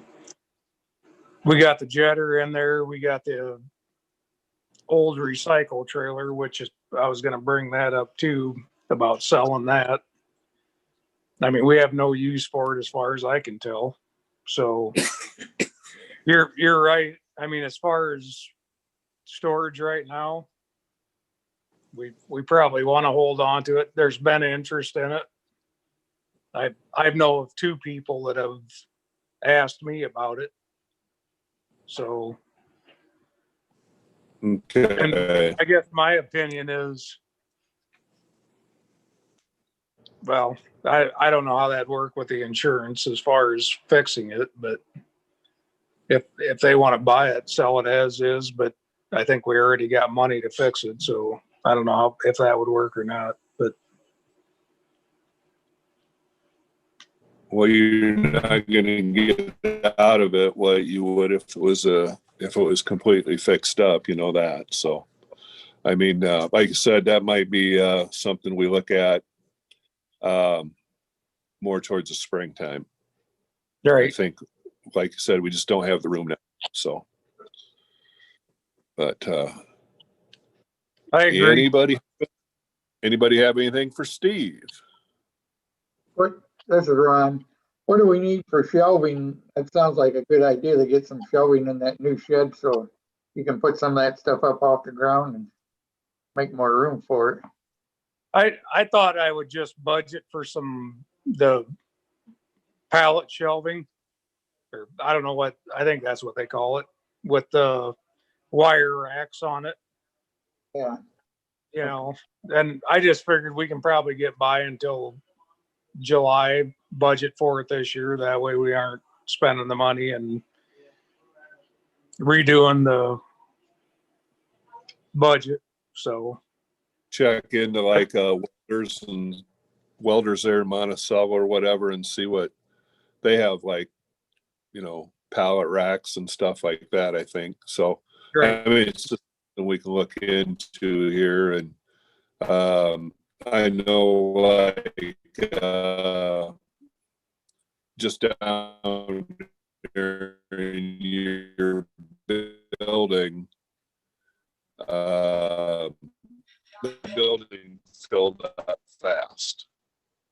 we got the jetter in there. We got the old recycle trailer, which is, I was going to bring that up too, about selling that. I mean, we have no use for it as far as I can tell. So you're right. I mean, as far as storage right now, we probably want to hold on to it. There's been interest in it. I know of two people that have asked me about it. So,
Okay.
I guess my opinion is, well, I don't know how that'd work with the insurance as far as fixing it, but if they want to buy it, sell it as is, but I think we already got money to fix it, so I don't know if that would work or not, but
Well, you're not gonna get out of it what you would if it was completely fixed up, you know that. So, I mean, like I said, that might be something we look at more towards the springtime. I
right.
think, like I said, we just don't have the room now. So, but
I agree.
anybody have anything for Steve?
This is Ron. What do we need for shelving? That sounds like a good idea to get some shelving in that new shed so you can put some of that stuff up off the ground and make more room for it.
I thought I would just budget for the pallet shelving, or I don't know what, I think that's what they call it, with the wire racks on it,
Yeah.
you know, and I just figured we can probably get by until July, budget for it this year. That way we aren't spending the money and redoing the budget. So
Check into like welders there in Monticello or whatever and see what they have, like, you know, pallet racks and stuff like that, I think. So,
right.
I mean, it's just something we can look into here. And I know, like, just down there in your building, the building filled up fast,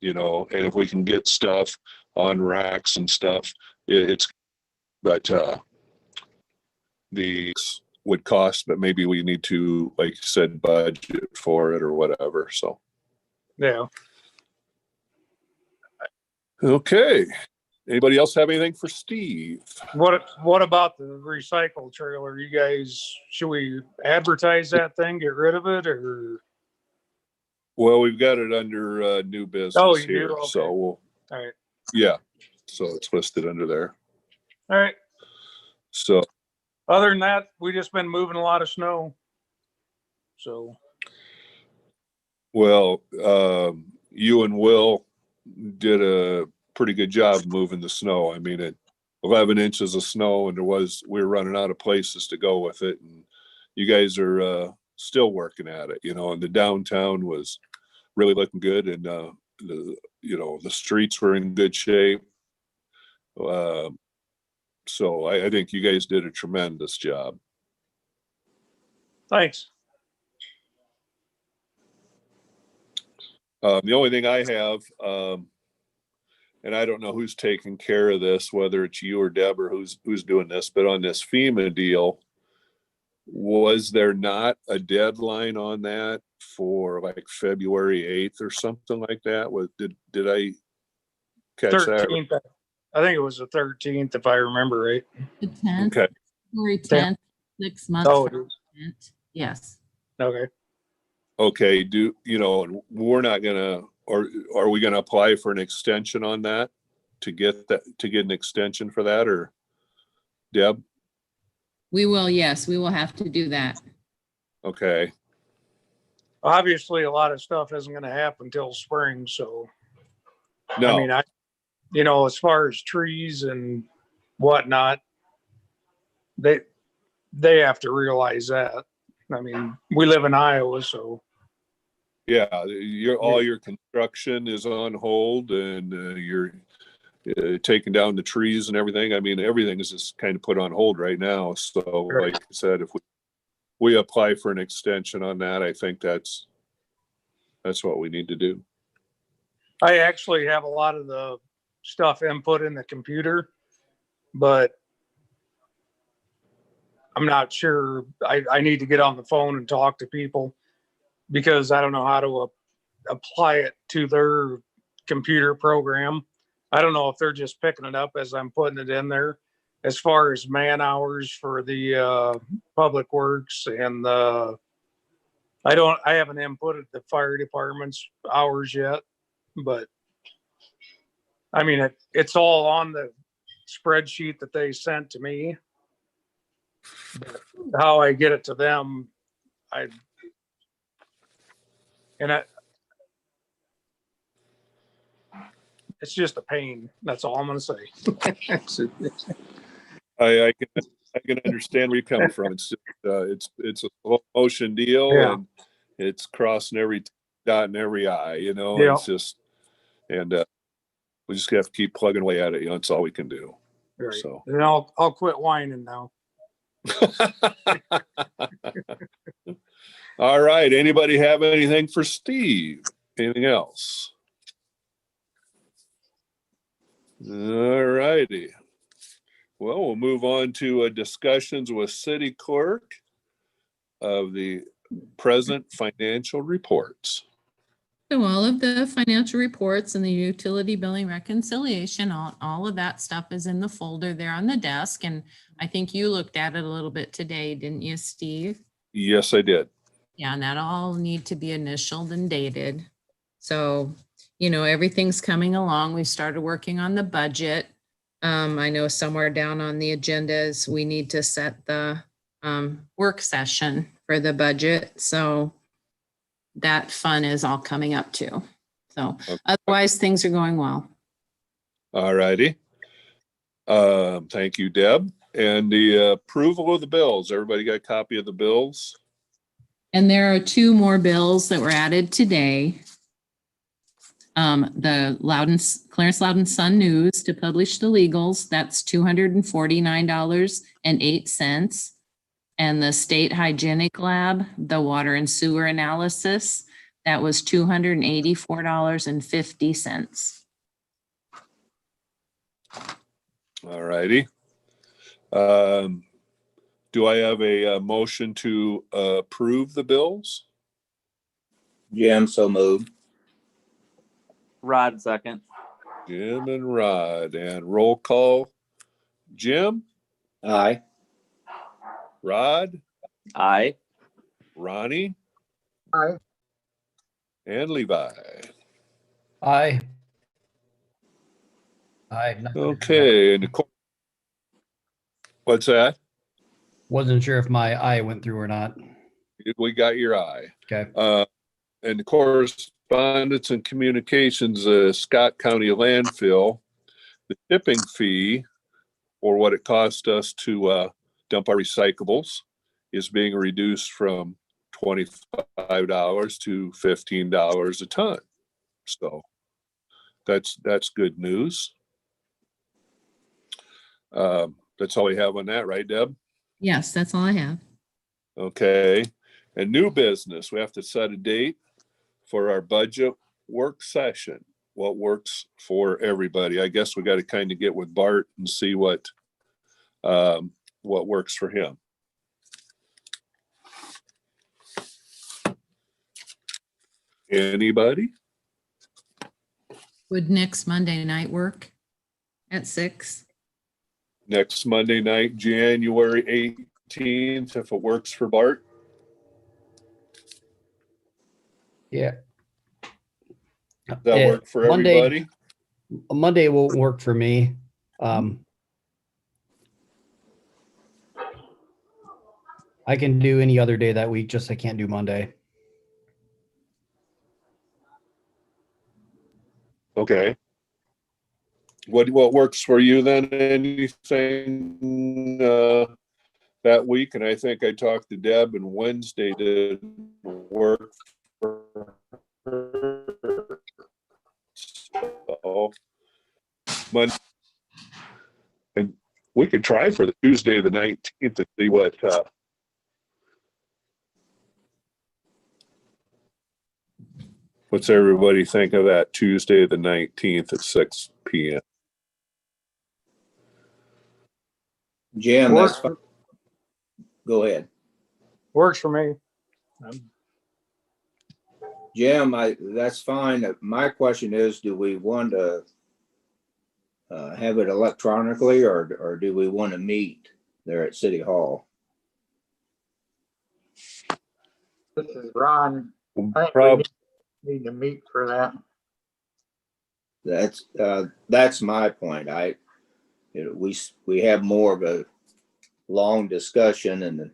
you know, and if we can get stuff on racks and stuff, but the would cost, but maybe we need to, like you said, budget for it or whatever. So,
Yeah.
okay. Anybody else have anything for Steve?
What about the recycle trailer? You guys, should we advertise that thing, get rid of it, or?
Well, we've got it under new business
Oh, you
here.
do? Okay.
So
All right.
yeah. So it's listed under there.
All right.
So
Other than that, we just been moving a lot of snow. So.
well, you and Will did a pretty good job moving the snow. I mean, 11 inches of snow, and we were running out of places to go with it. And you guys are still working at it, you know, and the downtown was really looking good. And, the streets were in good shape. So I think you guys did a tremendous job.
Thanks.
The only thing I have, and I don't know who's taking care of this, whether it's you or Deb or who's doing this, but on this FEMA deal, was there not a deadline on that for like February 8th or something like that? Did I catch that?
13th. I think it was the 13th, if I remember right.
The 10th,
Okay.
February 10th, 6 months.
Oh,
from the 10th. Yes.
Okay.
Okay. We're not gonna, or are we gonna apply for an extension on that to get an extension for that, or Deb?
We will, yes, we will have to do that.
Okay.
Obviously, a lot of stuff isn't going to happen until spring. So,
No.
I mean, as far as trees and whatnot, they have to realize that. I mean, we live in Iowa, so.
Yeah, all your construction is on hold, and you're taking down the trees and everything. I mean, everything is just kind of put on hold right now. So,
Right.
like I said, if we apply for an extension on that, I think that's what we need to do.
I actually have a lot of the stuff input in the computer, but I'm not sure. I need to get on the phone and talk to people because I don't know how to apply it to their computer program. I don't know if they're just picking it up as I'm putting it in there. As far as man hours for the public works and I haven't inputted the fire department's hours yet, but I mean, it's all on the spreadsheet that they sent to me. How I get it to them, it's just a pain. That's all I'm gonna say.
I can understand where you're coming from. It's just, it's a slow motion deal,
Yeah.
and it's crossing every dot and every I.
Yeah.
It's just, and we just have to keep plugging away at it. That's all we can do.
Right.
So.
And I'll quit whining now.
All right. Anybody have anything for Steve? Anything else? All righty. Well, we'll move on to discussions with city clerk of the present financial reports.
So all of the financial reports and the utility billing reconciliation, all of that stuff is in the folder there on the desk. And I think you looked at it a little bit today, didn't you, Steve?
Yes, I did.
Yeah, and that all need to be initialed and dated. So, everything's coming along. We started working on the budget. I know somewhere down on the agendas, we need to set the work session for the budget. So that fun is all coming up too. So otherwise things are going well.
All righty. Thank you, Deb. And the approval of the bills. Everybody got a copy of the bills?
And there are 2 more bills that were added today. The Clarence Loudon Sun News to publish the legals, that's $249.08. And the State Hygienic Lab, the water and sewer analysis, that was $284.50.
All righty. Do I have a motion to approve the bills?
Jim, so moved.
Rod second.
Jim and Rod, and roll call. Jim?
Aye.
Rod?
Aye.
Ronnie?
Aye.
And Levi.
Aye.
Okay, and what's that?
Wasn't sure if my eye went through or not.
We got your eye.
Okay.
And the correspondence and communications, Scott County landfill, the tipping fee or what it cost us to dump our recyclables is being reduced from $25 to $15 a ton. So that's good news. That's all we have on that, right, Deb?
Yes, that's all I have.
Okay. And new business, we have to set a date for our budget work session. What works for everybody? I guess we got to kind of get with Bart and see what works for him. Anybody?
Would next Monday night work at 6?
Next Monday night, January 18th, if it works for Bart.
Yeah.
Does that work for everybody?
Monday won't work for me. I can do any other day that week, just I can't do Monday.
Okay. What works for you then? Anything that week? And I think I talked to Deb, and Wednesday didn't work for her. So Monday, and we could try for the Tuesday the 19th to see what what's everybody think of that Tuesday the 19th at 6 p.m.
Jim, that's fine. Go ahead.
Works for me.
Jim, that's fine. My question is, do we want to have it electronically or do we want to meet there at City Hall?
This is Ron. I think we need to meet for that.
That's my point. We have more of long discussion, and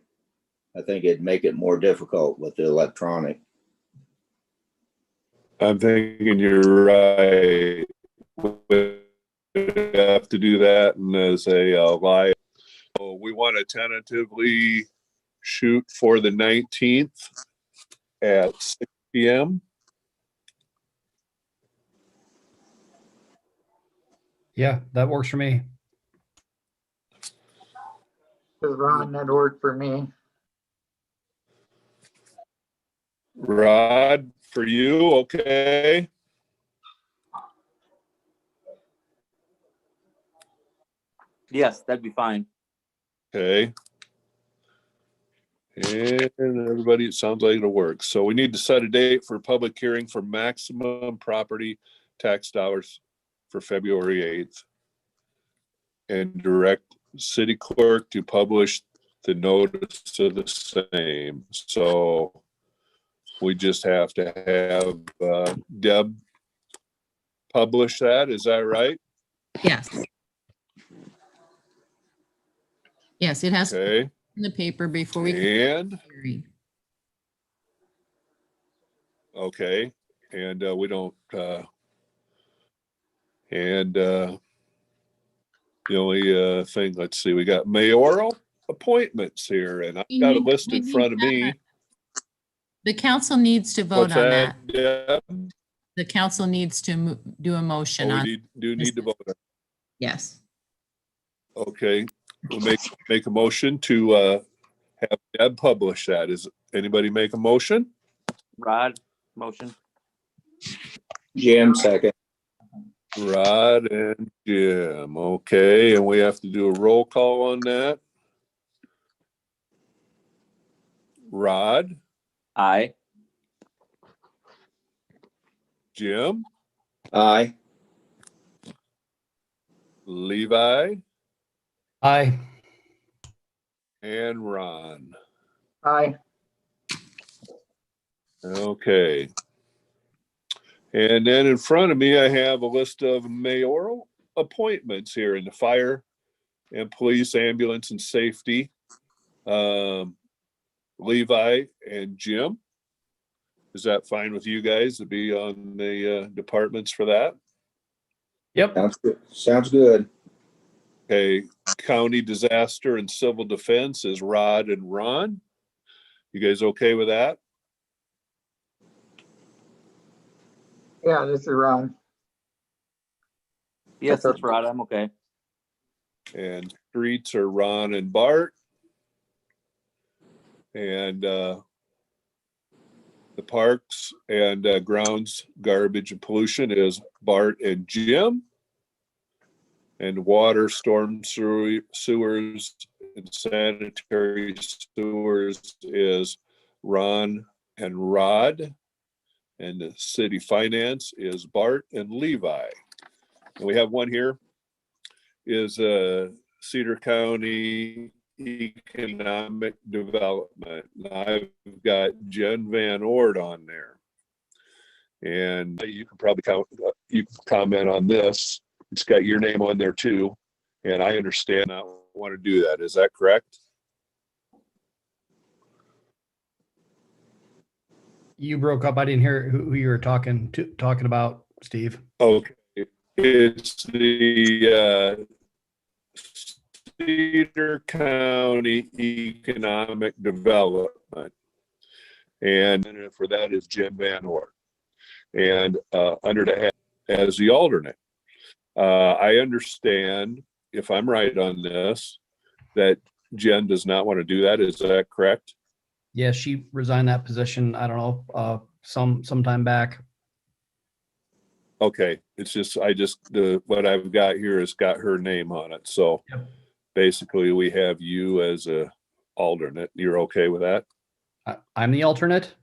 I think it'd make it more difficult with the electronic.
I'm thinking you're right. We have to do that, and as a live, so we want to tentatively shoot for the 19th at 6 p.m.
Yeah, that works for me.
Cause Ron, that worked for me.
Rod, for you, okay?
Yes, that'd be fine.
Okay. And everybody, it sounds like it'll work. So we need to set a date for public hearing for maximum property tax dollars for February 8th. And direct city clerk to publish the notice of the same. So we just have to have Deb publish that. Is that right?
Yes. Yes, it has to be
Okay.
in the paper before we can.
And,
Hearing.
okay. And we don't, the only thing, let's see, we got mayoral appointments here, and I've got a list in front of me.
The council needs to vote
What's
on that.
that? Deb?
The council needs to do a motion
Oh,
on,
we do need to vote.
yes.
Okay, we'll make a motion to have Deb publish that. Is anybody make a motion?
Rod, motion.
Jim, second.
Rod and Jim. Okay, and we have to do a roll call on that. Rod,
Aye.
Jim,
Aye.
Levi,
Aye.
and Ron.
Aye.
Okay. And then in front of me, I have a list of mayoral appointments here in the fire and police, ambulance and safety. Levi and Jim. Is that fine with you guys to be on the departments for that?
Yep.
Sounds good. Sounds good.
Okay, county disaster and civil defense is Rod and Ron. You guys okay with that?
Yeah, this is Ron.
Yes, it's Rod. I'm okay.
And streets are Ron and Bart. And the parks and grounds, garbage and pollution is Bart and Jim. And water, storm sewers and sanitary sewers is Ron and Rod. And the city finance is Bart and Levi. And we have one here is Cedar County Economic Development. And I've got Jen Van Ord on there. And you can probably comment on this. It's got your name on there too. And I understand I want to do that. Is that correct?
You broke up. I didn't hear who you were talking about, Steve.
Okay. It's the Cedar County Economic Development. And for that is Jim Van Ort. And under the head as the alternate. I understand, if I'm right on this, that Jen does not want to do that. Is that correct?
Yeah, she resigned that position, I don't know, some time back.
Okay, it's just, what I've got here has got her name on it. So
Yep.
basically we have you as a alternate. You're okay with that?
I'm the alternate.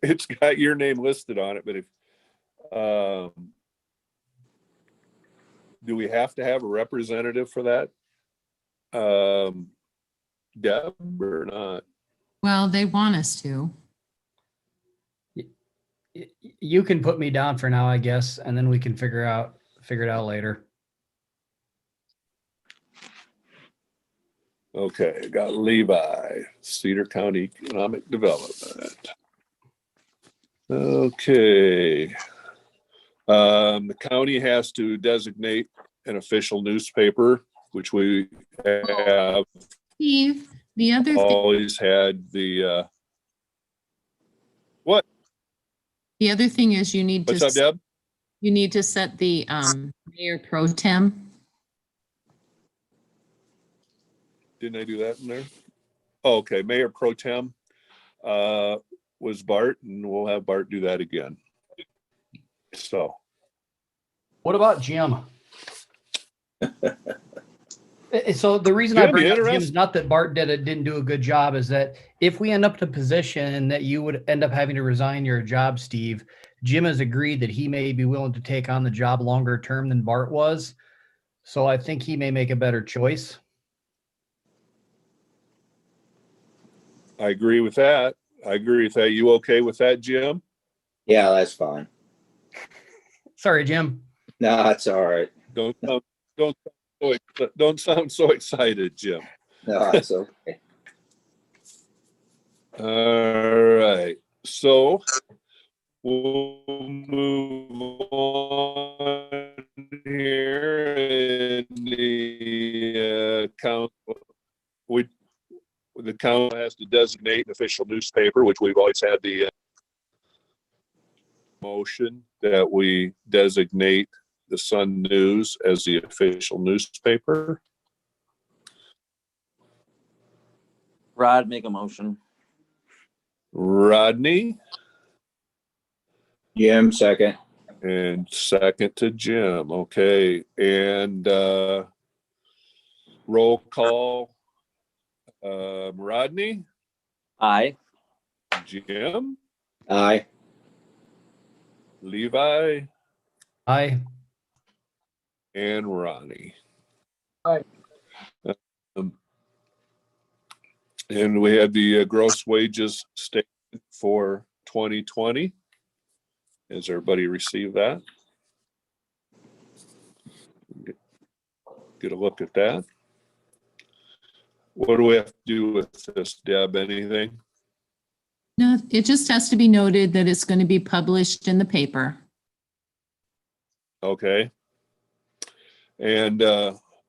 It's got your name listed on it, but if, do we have to have a representative for that? Deb or not?
Well, they want us to.
You can put me down for now, I guess, and then we can figure it out later.
Okay, got Levi, Cedar County Economic Development. Okay. The county has to designate an official newspaper, which we have
Steve, the other thing,
always had the, what?
the other thing is you need
What's up,
to,
Deb?
you need to set the mayor pro tem.
Didn't I do that in there? Oh, okay, Mayor Pro Tem was Bart, and we'll have Bart do that again. So,
What about Jim? So the reason I
Jim,
bring
you
up Jim is
interested?
not that Bart didn't do a good job, is that if we end up in a position that you would end up having to resign your job, Steve, Jim has agreed that he may be willing to take on the job longer term than Bart was. So I think he may make a better choice.
I agree with that. I agree with that. You okay with that, Jim?
Yeah, that's fine.
Sorry, Jim.
No, that's all right.
Don't sound so excited, Jim.
No, that's okay.
All right. So we'll move on here in the council. The council has to designate an official newspaper, which we've always had the motion that we designate the Sun News as the official newspaper.
Rod, make a motion.
Rodney,
Jim, second.
and second to Jim. Okay, and roll call. Rodney,
Aye.
Jim,
Aye.
Levi,
Aye.
and Ronnie.
Aye.
And we had the gross wages statement for 2020. Has everybody received that? Get a look at that. What do we have to do with this, Deb? Anything?
No, it just has to be noted that it's going to be published in the paper.
Okay. And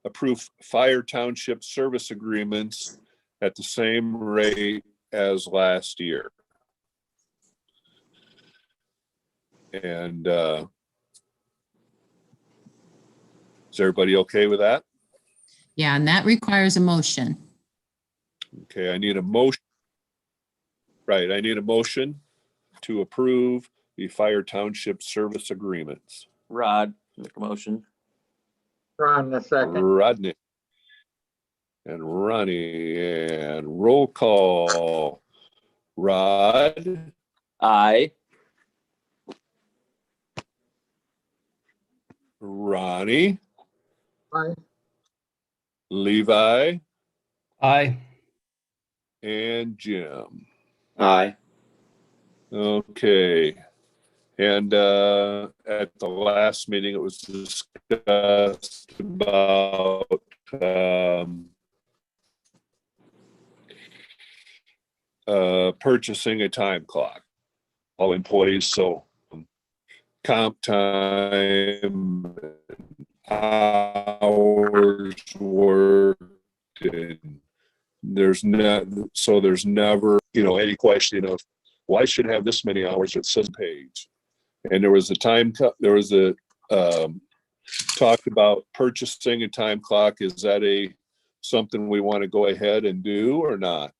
approve fire township service agreements at the same rate as last year. And is everybody okay with that?
Yeah, and that requires a motion.
Okay, I need a motion. Right, I need a motion to approve the fire township service agreements.
Rod, make a motion.
Ron, the second.
Rodney. And Ronnie, and roll call. Rod,
Aye.
Ronnie,
Aye.
Levi,
Aye.
and Jim.
Aye.
Okay. And at the last meeting, it was discussed about purchasing a time clock. All employees, so comp time, hours worked, and there's never, any question of, well, I should have this many hours at some page. And there was a talk about purchasing a time clock. Is that something we want to go ahead and do or not?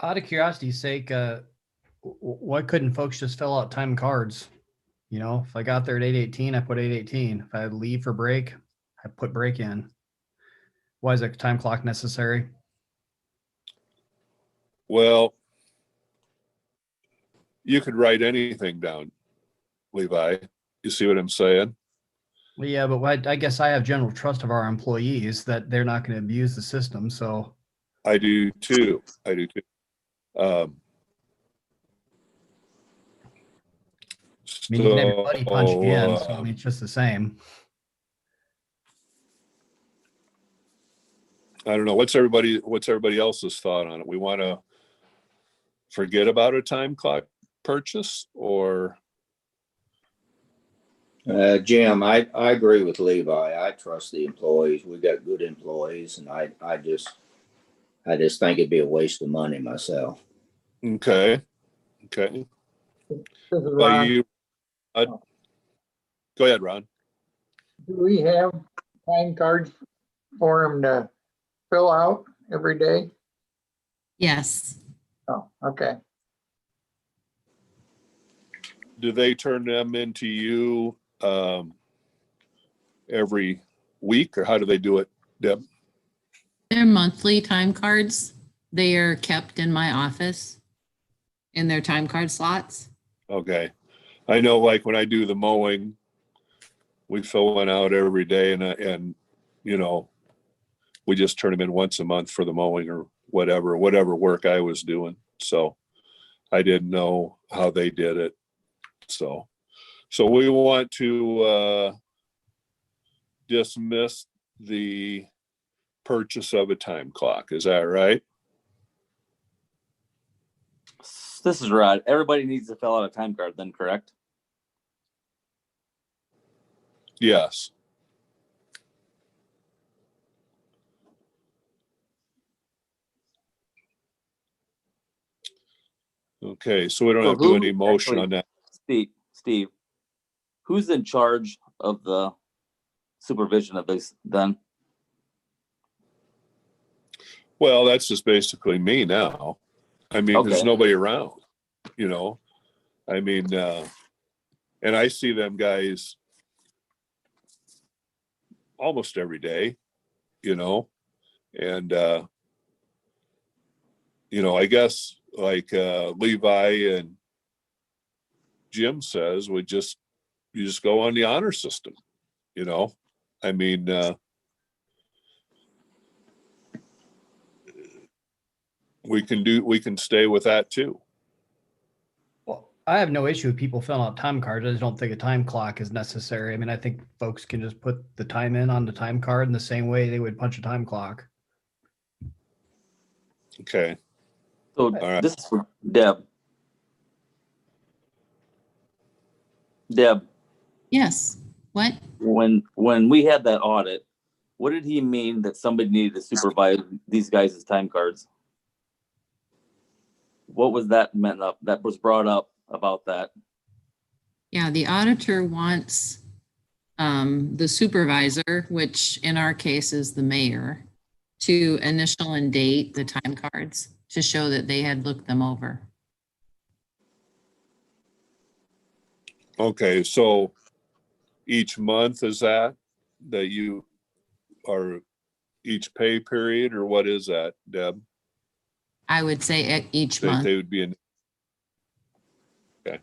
Out of curiosity's sake, why couldn't folks just fill out time cards? If I got there at 8:18, I put 8:18. If I had leave for break, I put break in. Why is a time clock necessary?
Well, you could write anything down, Levi. You see what I'm saying?
Well, yeah, but I guess I have general trust of our employees that they're not going to abuse the system. So
I do too.
I mean, you can have your buddy punch you in, so I mean, it's just the same.
I don't know. What's everybody else's thought on it? We want to forget about a time clock purchase, or?
Jim, I agree with Levi. I trust the employees. We got good employees, and I just think it'd be a waste of money myself.
Okay.
This is
Well,
Ron.
go ahead, Ron.
Do we have time cards for them to fill out every day?
Yes.
Oh, okay.
Do they turn them into you every week, or how do they do it, Deb?
They're monthly time cards. They are kept in my office in their time card slots.
Okay. I know, like when I do the mowing, we fill one out every day, and you know, we just turn them in once a month for the mowing or whatever work I was doing. So I didn't know how they did it. So we want to dismiss the purchase of a time clock. Is that right?
This is Rod. Everybody needs to fill out a time card then, correct?
Yes. Okay, so we don't have to do any motion on that.
Steve, who's in charge of the supervision of this then?
Well, that's just basically me now. I mean, there's
Okay.
nobody around, you know. I mean, and I see them guys almost every day, you know, and you know, I guess like Levi and Jim says, you just go on the honor system, you know. I mean, we can stay with that too.
Well, I have no issue with people filling out time cards. I just don't think a time clock is necessary. I mean, I think folks can just put the time in on the time card in the same way they would punch a time clock.
Okay.
So
right.
This is for Deb. Deb,
Yes. What?
when we had that audit, what did he mean that somebody needed to supervise these guys' time cards? What was that meant up? That was brought up about that?
Yeah, the auditor wants the supervisor, which in our case is the mayor, to initial and date the time cards to show that they had looked them over.
Okay, so each month is that you are each pay period, or what is that, Deb?
I would say at each month.
They would be in. Okay.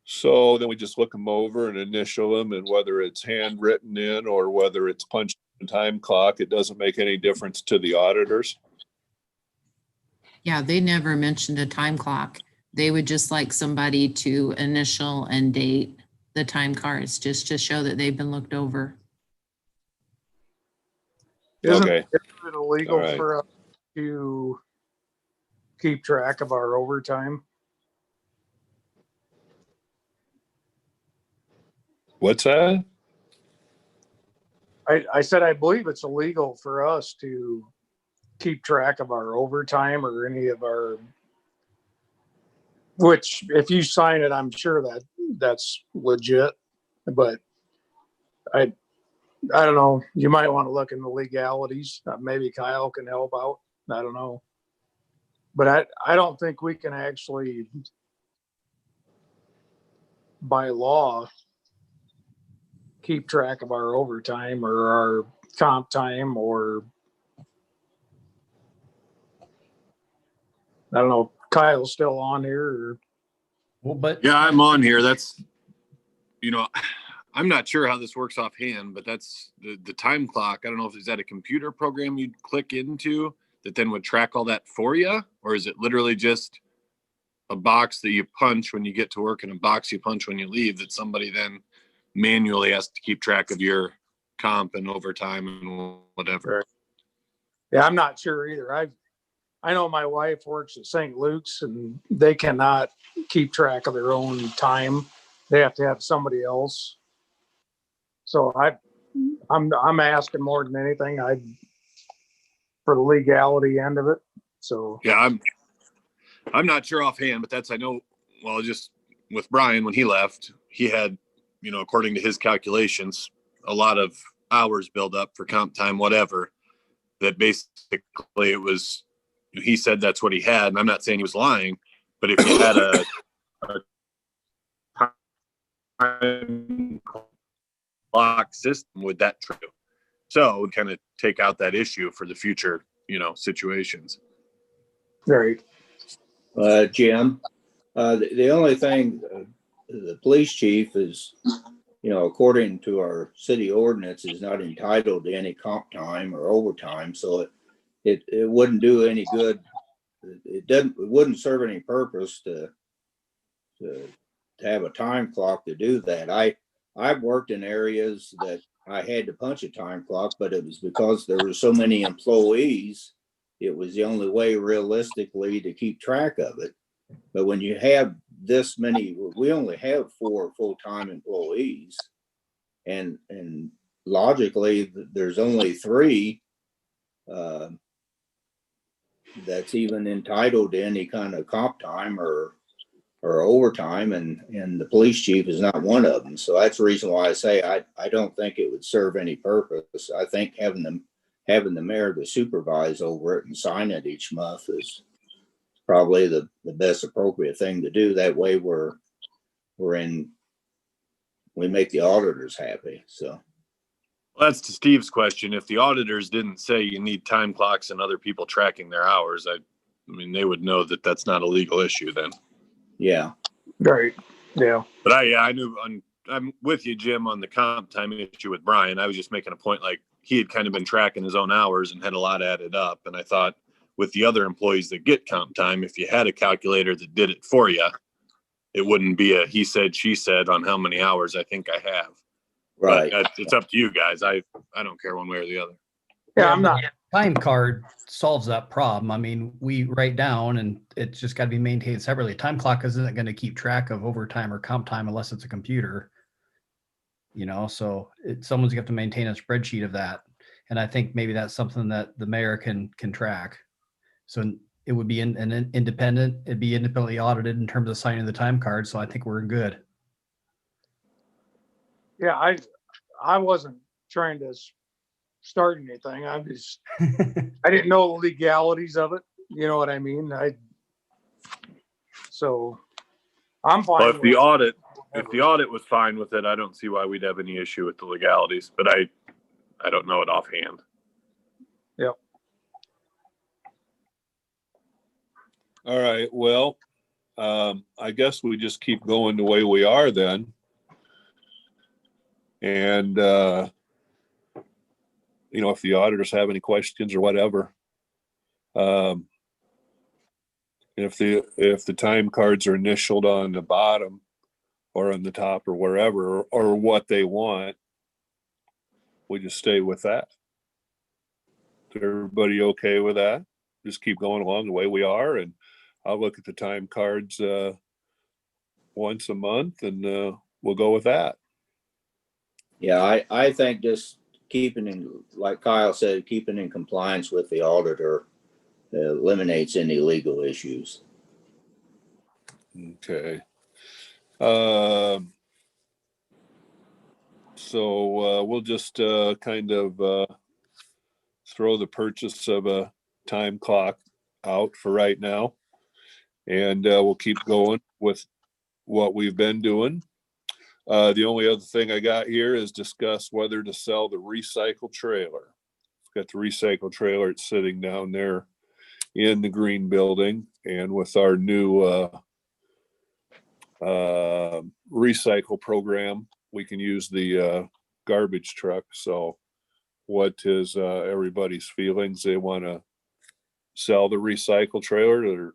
So then we just look them over and initial them, and whether it's handwritten in or whether it's punched in time clock, it doesn't make any difference to the auditors.
Yeah, they never mentioned a time clock. They would just like somebody to initial and date the time cards just to show that they've been looked over.
Isn't
Okay.
it illegal
All right.
for us to keep track of our overtime?
What's that?
I said, I believe it's illegal for us to keep track of our overtime or any of our, which if you sign it, I'm sure that's legit, but I don't know. You might want to look in the legalities. Maybe Kyle can help out. I don't know. But I don't think we can actually, by law, keep track of our overtime or our comp time, or I don't know. Kyle's still on here, or
Well, but
Yeah, I'm on here. That's, I'm not sure how this works offhand, but that's the time clock. I don't know if is that a computer program you'd click into that then would track all that for you, or is it literally just a box that you punch when you get to work and a box you punch when you leave that somebody then manually has to keep track of your comp and overtime and whatever.
Yeah, I'm not sure either. I know my wife works at St. Luke's and they cannot keep track of their own time. They have to have somebody else. So I'm asking more than anything. For the legality end of it. So
Yeah, I'm not sure offhand, but that's, I know, well, just with Brian, when he left, he had, you know, according to his calculations, a lot of hours built up for comp time, whatever, that basically it was, he said that's what he had. And I'm not saying he was lying, but if you had a time clock system, would that true? So kind of take out that issue for the future, you know, situations.
right.
Jim, the only thing, the police chief is, you know, according to our city ordinance, is not entitled to any comp time or overtime. So it wouldn't do any good. It wouldn't serve any purpose to have a time clock to do that. I've worked in areas that I had to punch a time clock, but it was because there were so many employees. It was the only way realistically to keep track of it. But when you have this many, we only have 4 full-time employees, and logically there's only 3 that's even entitled to any kind of comp time or overtime, and the police chief is not one of them. So that's the reason why I say I don't think it would serve any purpose. I think having the mayor to supervise over it and sign it each month is probably the best appropriate thing to do. That way we make the auditors happy. So
Well, that's to Steve's question. If the auditors didn't say you need time clocks and other people tracking their hours, I mean, they would know that that's not a legal issue then.
yeah.
Right. Yeah.
But I knew I'm with you, Jim, on the comp time issue with Brian. I was just making a point, like he had kind of been tracking his own hours and had a lot added up. And I thought with the other employees that get comp time, if you had a calculator that did it for you, it wouldn't be a he said, she said on how many hours I think I have.
Right.
But it's up to you guys. I don't care one way or the other.
Yeah, I'm not.
Time card solves that problem. I mean, we write down and it's just got to be maintained separately. Time clock isn't going to keep track of overtime or comp time unless it's a computer, you know, so someone's got to maintain a spreadsheet of that. And I think maybe that's something that the mayor can track. So it would be it'd be independently audited in terms of signing the time card. So I think we're good.
Yeah, I wasn't trying to start anything. I didn't know the legalities of it. You know what I mean? So I'm fine.
Well, if the audit was fine with it, I don't see why we'd have any issue with the legalities, but I don't know it offhand.
Yep.
All right, well, I guess we just keep going the way we are then. And, you know, if the auditors have any questions or whatever, if the time cards are initialed on the bottom or on the top or wherever, or what they want, we just stay with that. Is everybody okay with that? Just keep going along the way we are, and I'll look at the time cards once a month, and we'll go with that.
Yeah, I think just keeping in, like Kyle said, keeping in compliance with the auditor eliminates any legal issues.
Okay. So we'll just kind of throw the purchase of a time clock out for right now, and we'll keep going with what we've been doing. The only other thing I got here is discuss whether to sell the recycle trailer. Got the recycle trailer. It's sitting down there in the green building, and with our new recycle program, we can use the garbage truck. So what is everybody's feelings? They want to sell the recycle trailer,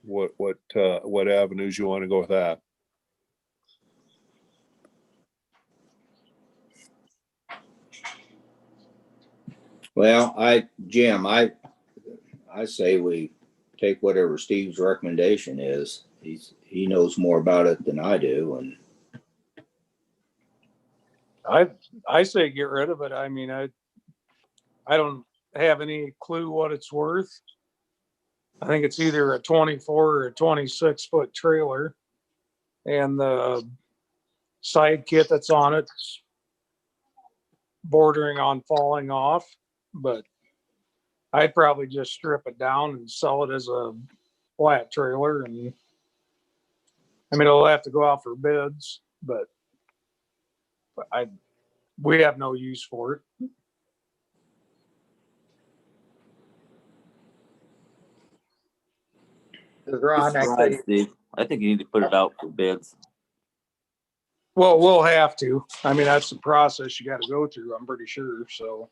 or what avenues you want to go with that?
Well, Jim, I say we take whatever Steve's recommendation is. He knows more about it than I do, and
I say get rid of it. I mean, I don't have any clue what it's worth. I think it's either a 24 or a 26-foot trailer, and the side kit that's on it's bordering on falling off. But I'd probably just strip it down and sell it as a flat trailer. And I mean, it'll have to go out for bids, but we have no use for it.
Does Ron
It's right,
actually,
Steve. I think you need to put it out for bids.
Well, we'll have to. I mean, that's the process you got to go through, I'm pretty sure. So,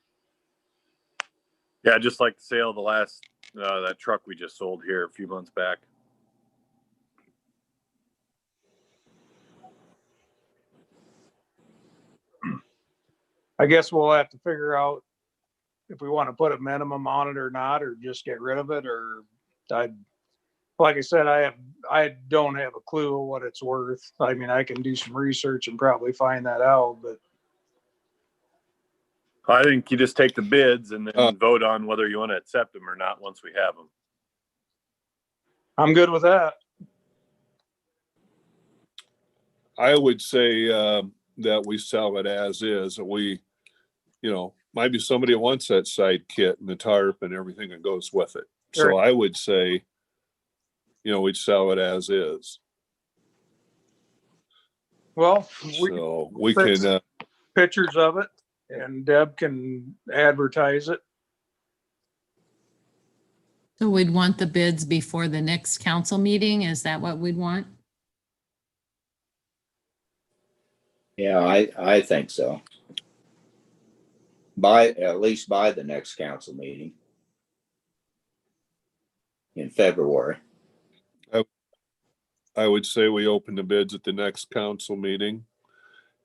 Yeah, just like the sale of the last, that truck we just sold here a few months back.
I guess we'll have to figure out if we want to put a minimum on it or not, or just get rid of it. Or like I said, I don't have a clue what it's worth. I mean, I can do some research and probably find that out, but
I think you just take the bids and then vote on whether you want to accept them or not once we have them.
I'm good with that.
I would say that we sell it as is. Might be somebody that wants that side kit and the tarp and everything that goes with it. So
Sure.
I would say, we'd sell it as is.
Well,
So we can,
pictures of it, and Deb can advertise it.
So we'd want the bids before the next council meeting? Is that what we'd want?
yeah, I think so. At least by the next council meeting in February.
I would say we open the bids at the next council meeting.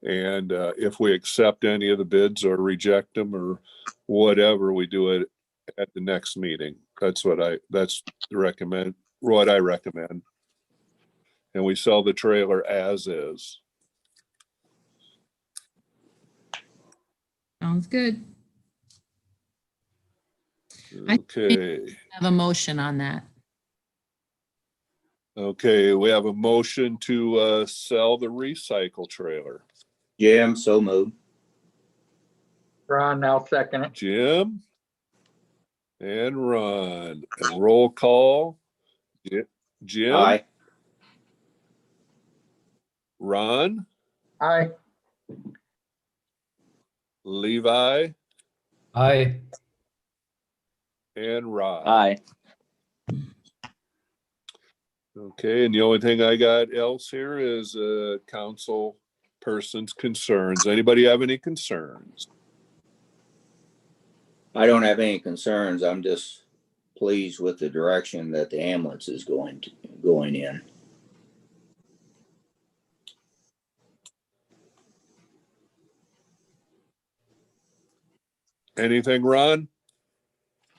And if we accept any of the bids or reject them or whatever, we do it at the next meeting. That's what I recommend. And we sell the trailer as is.
Sounds good.
Okay.
Have a motion on that.
Okay, we have a motion to sell the recycle trailer.
Jim, so moved.
Ron, I'll second it.
Jim and Ron. And roll call. Jim,
Aye.
Ron,
Aye.
Levi,
Aye.
and Rod.
Aye.
Okay, and the only thing I got else here is council person's concerns. Anybody have any concerns?
I don't have any concerns. I'm just pleased with the direction that the ambulance is going in.
Anything, Ron?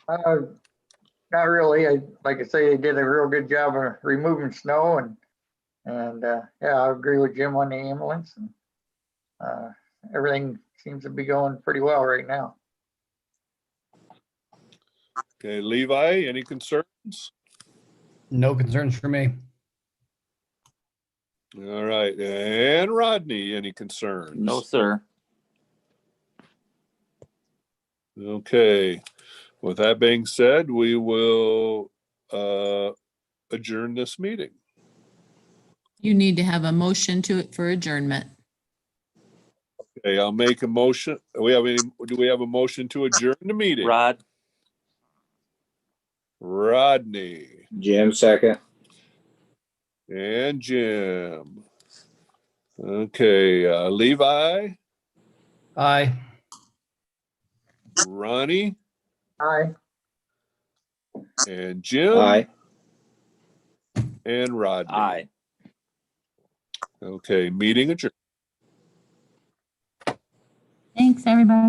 Not really. Like I say, they did a real good job of removing snow and yeah, I agree with Jim on the ambulance and everything seems to be going pretty well right now.
Okay, Levi, any concerns?
No concerns for me.
All right, and Rodney, any concerns?
No, sir.
Okay, with that being said, we will adjourn this meeting.
You need to have a motion for adjournment.
Okay, I'll make a motion. Do we have a motion to adjourn the meeting?
Rod.
Rodney
Jim, second.
and Jim. Okay, Levi,
Aye.
Ronnie,
Aye.
and Jim,
Aye.
and Rodney.
Aye.
Okay, meeting adjourned.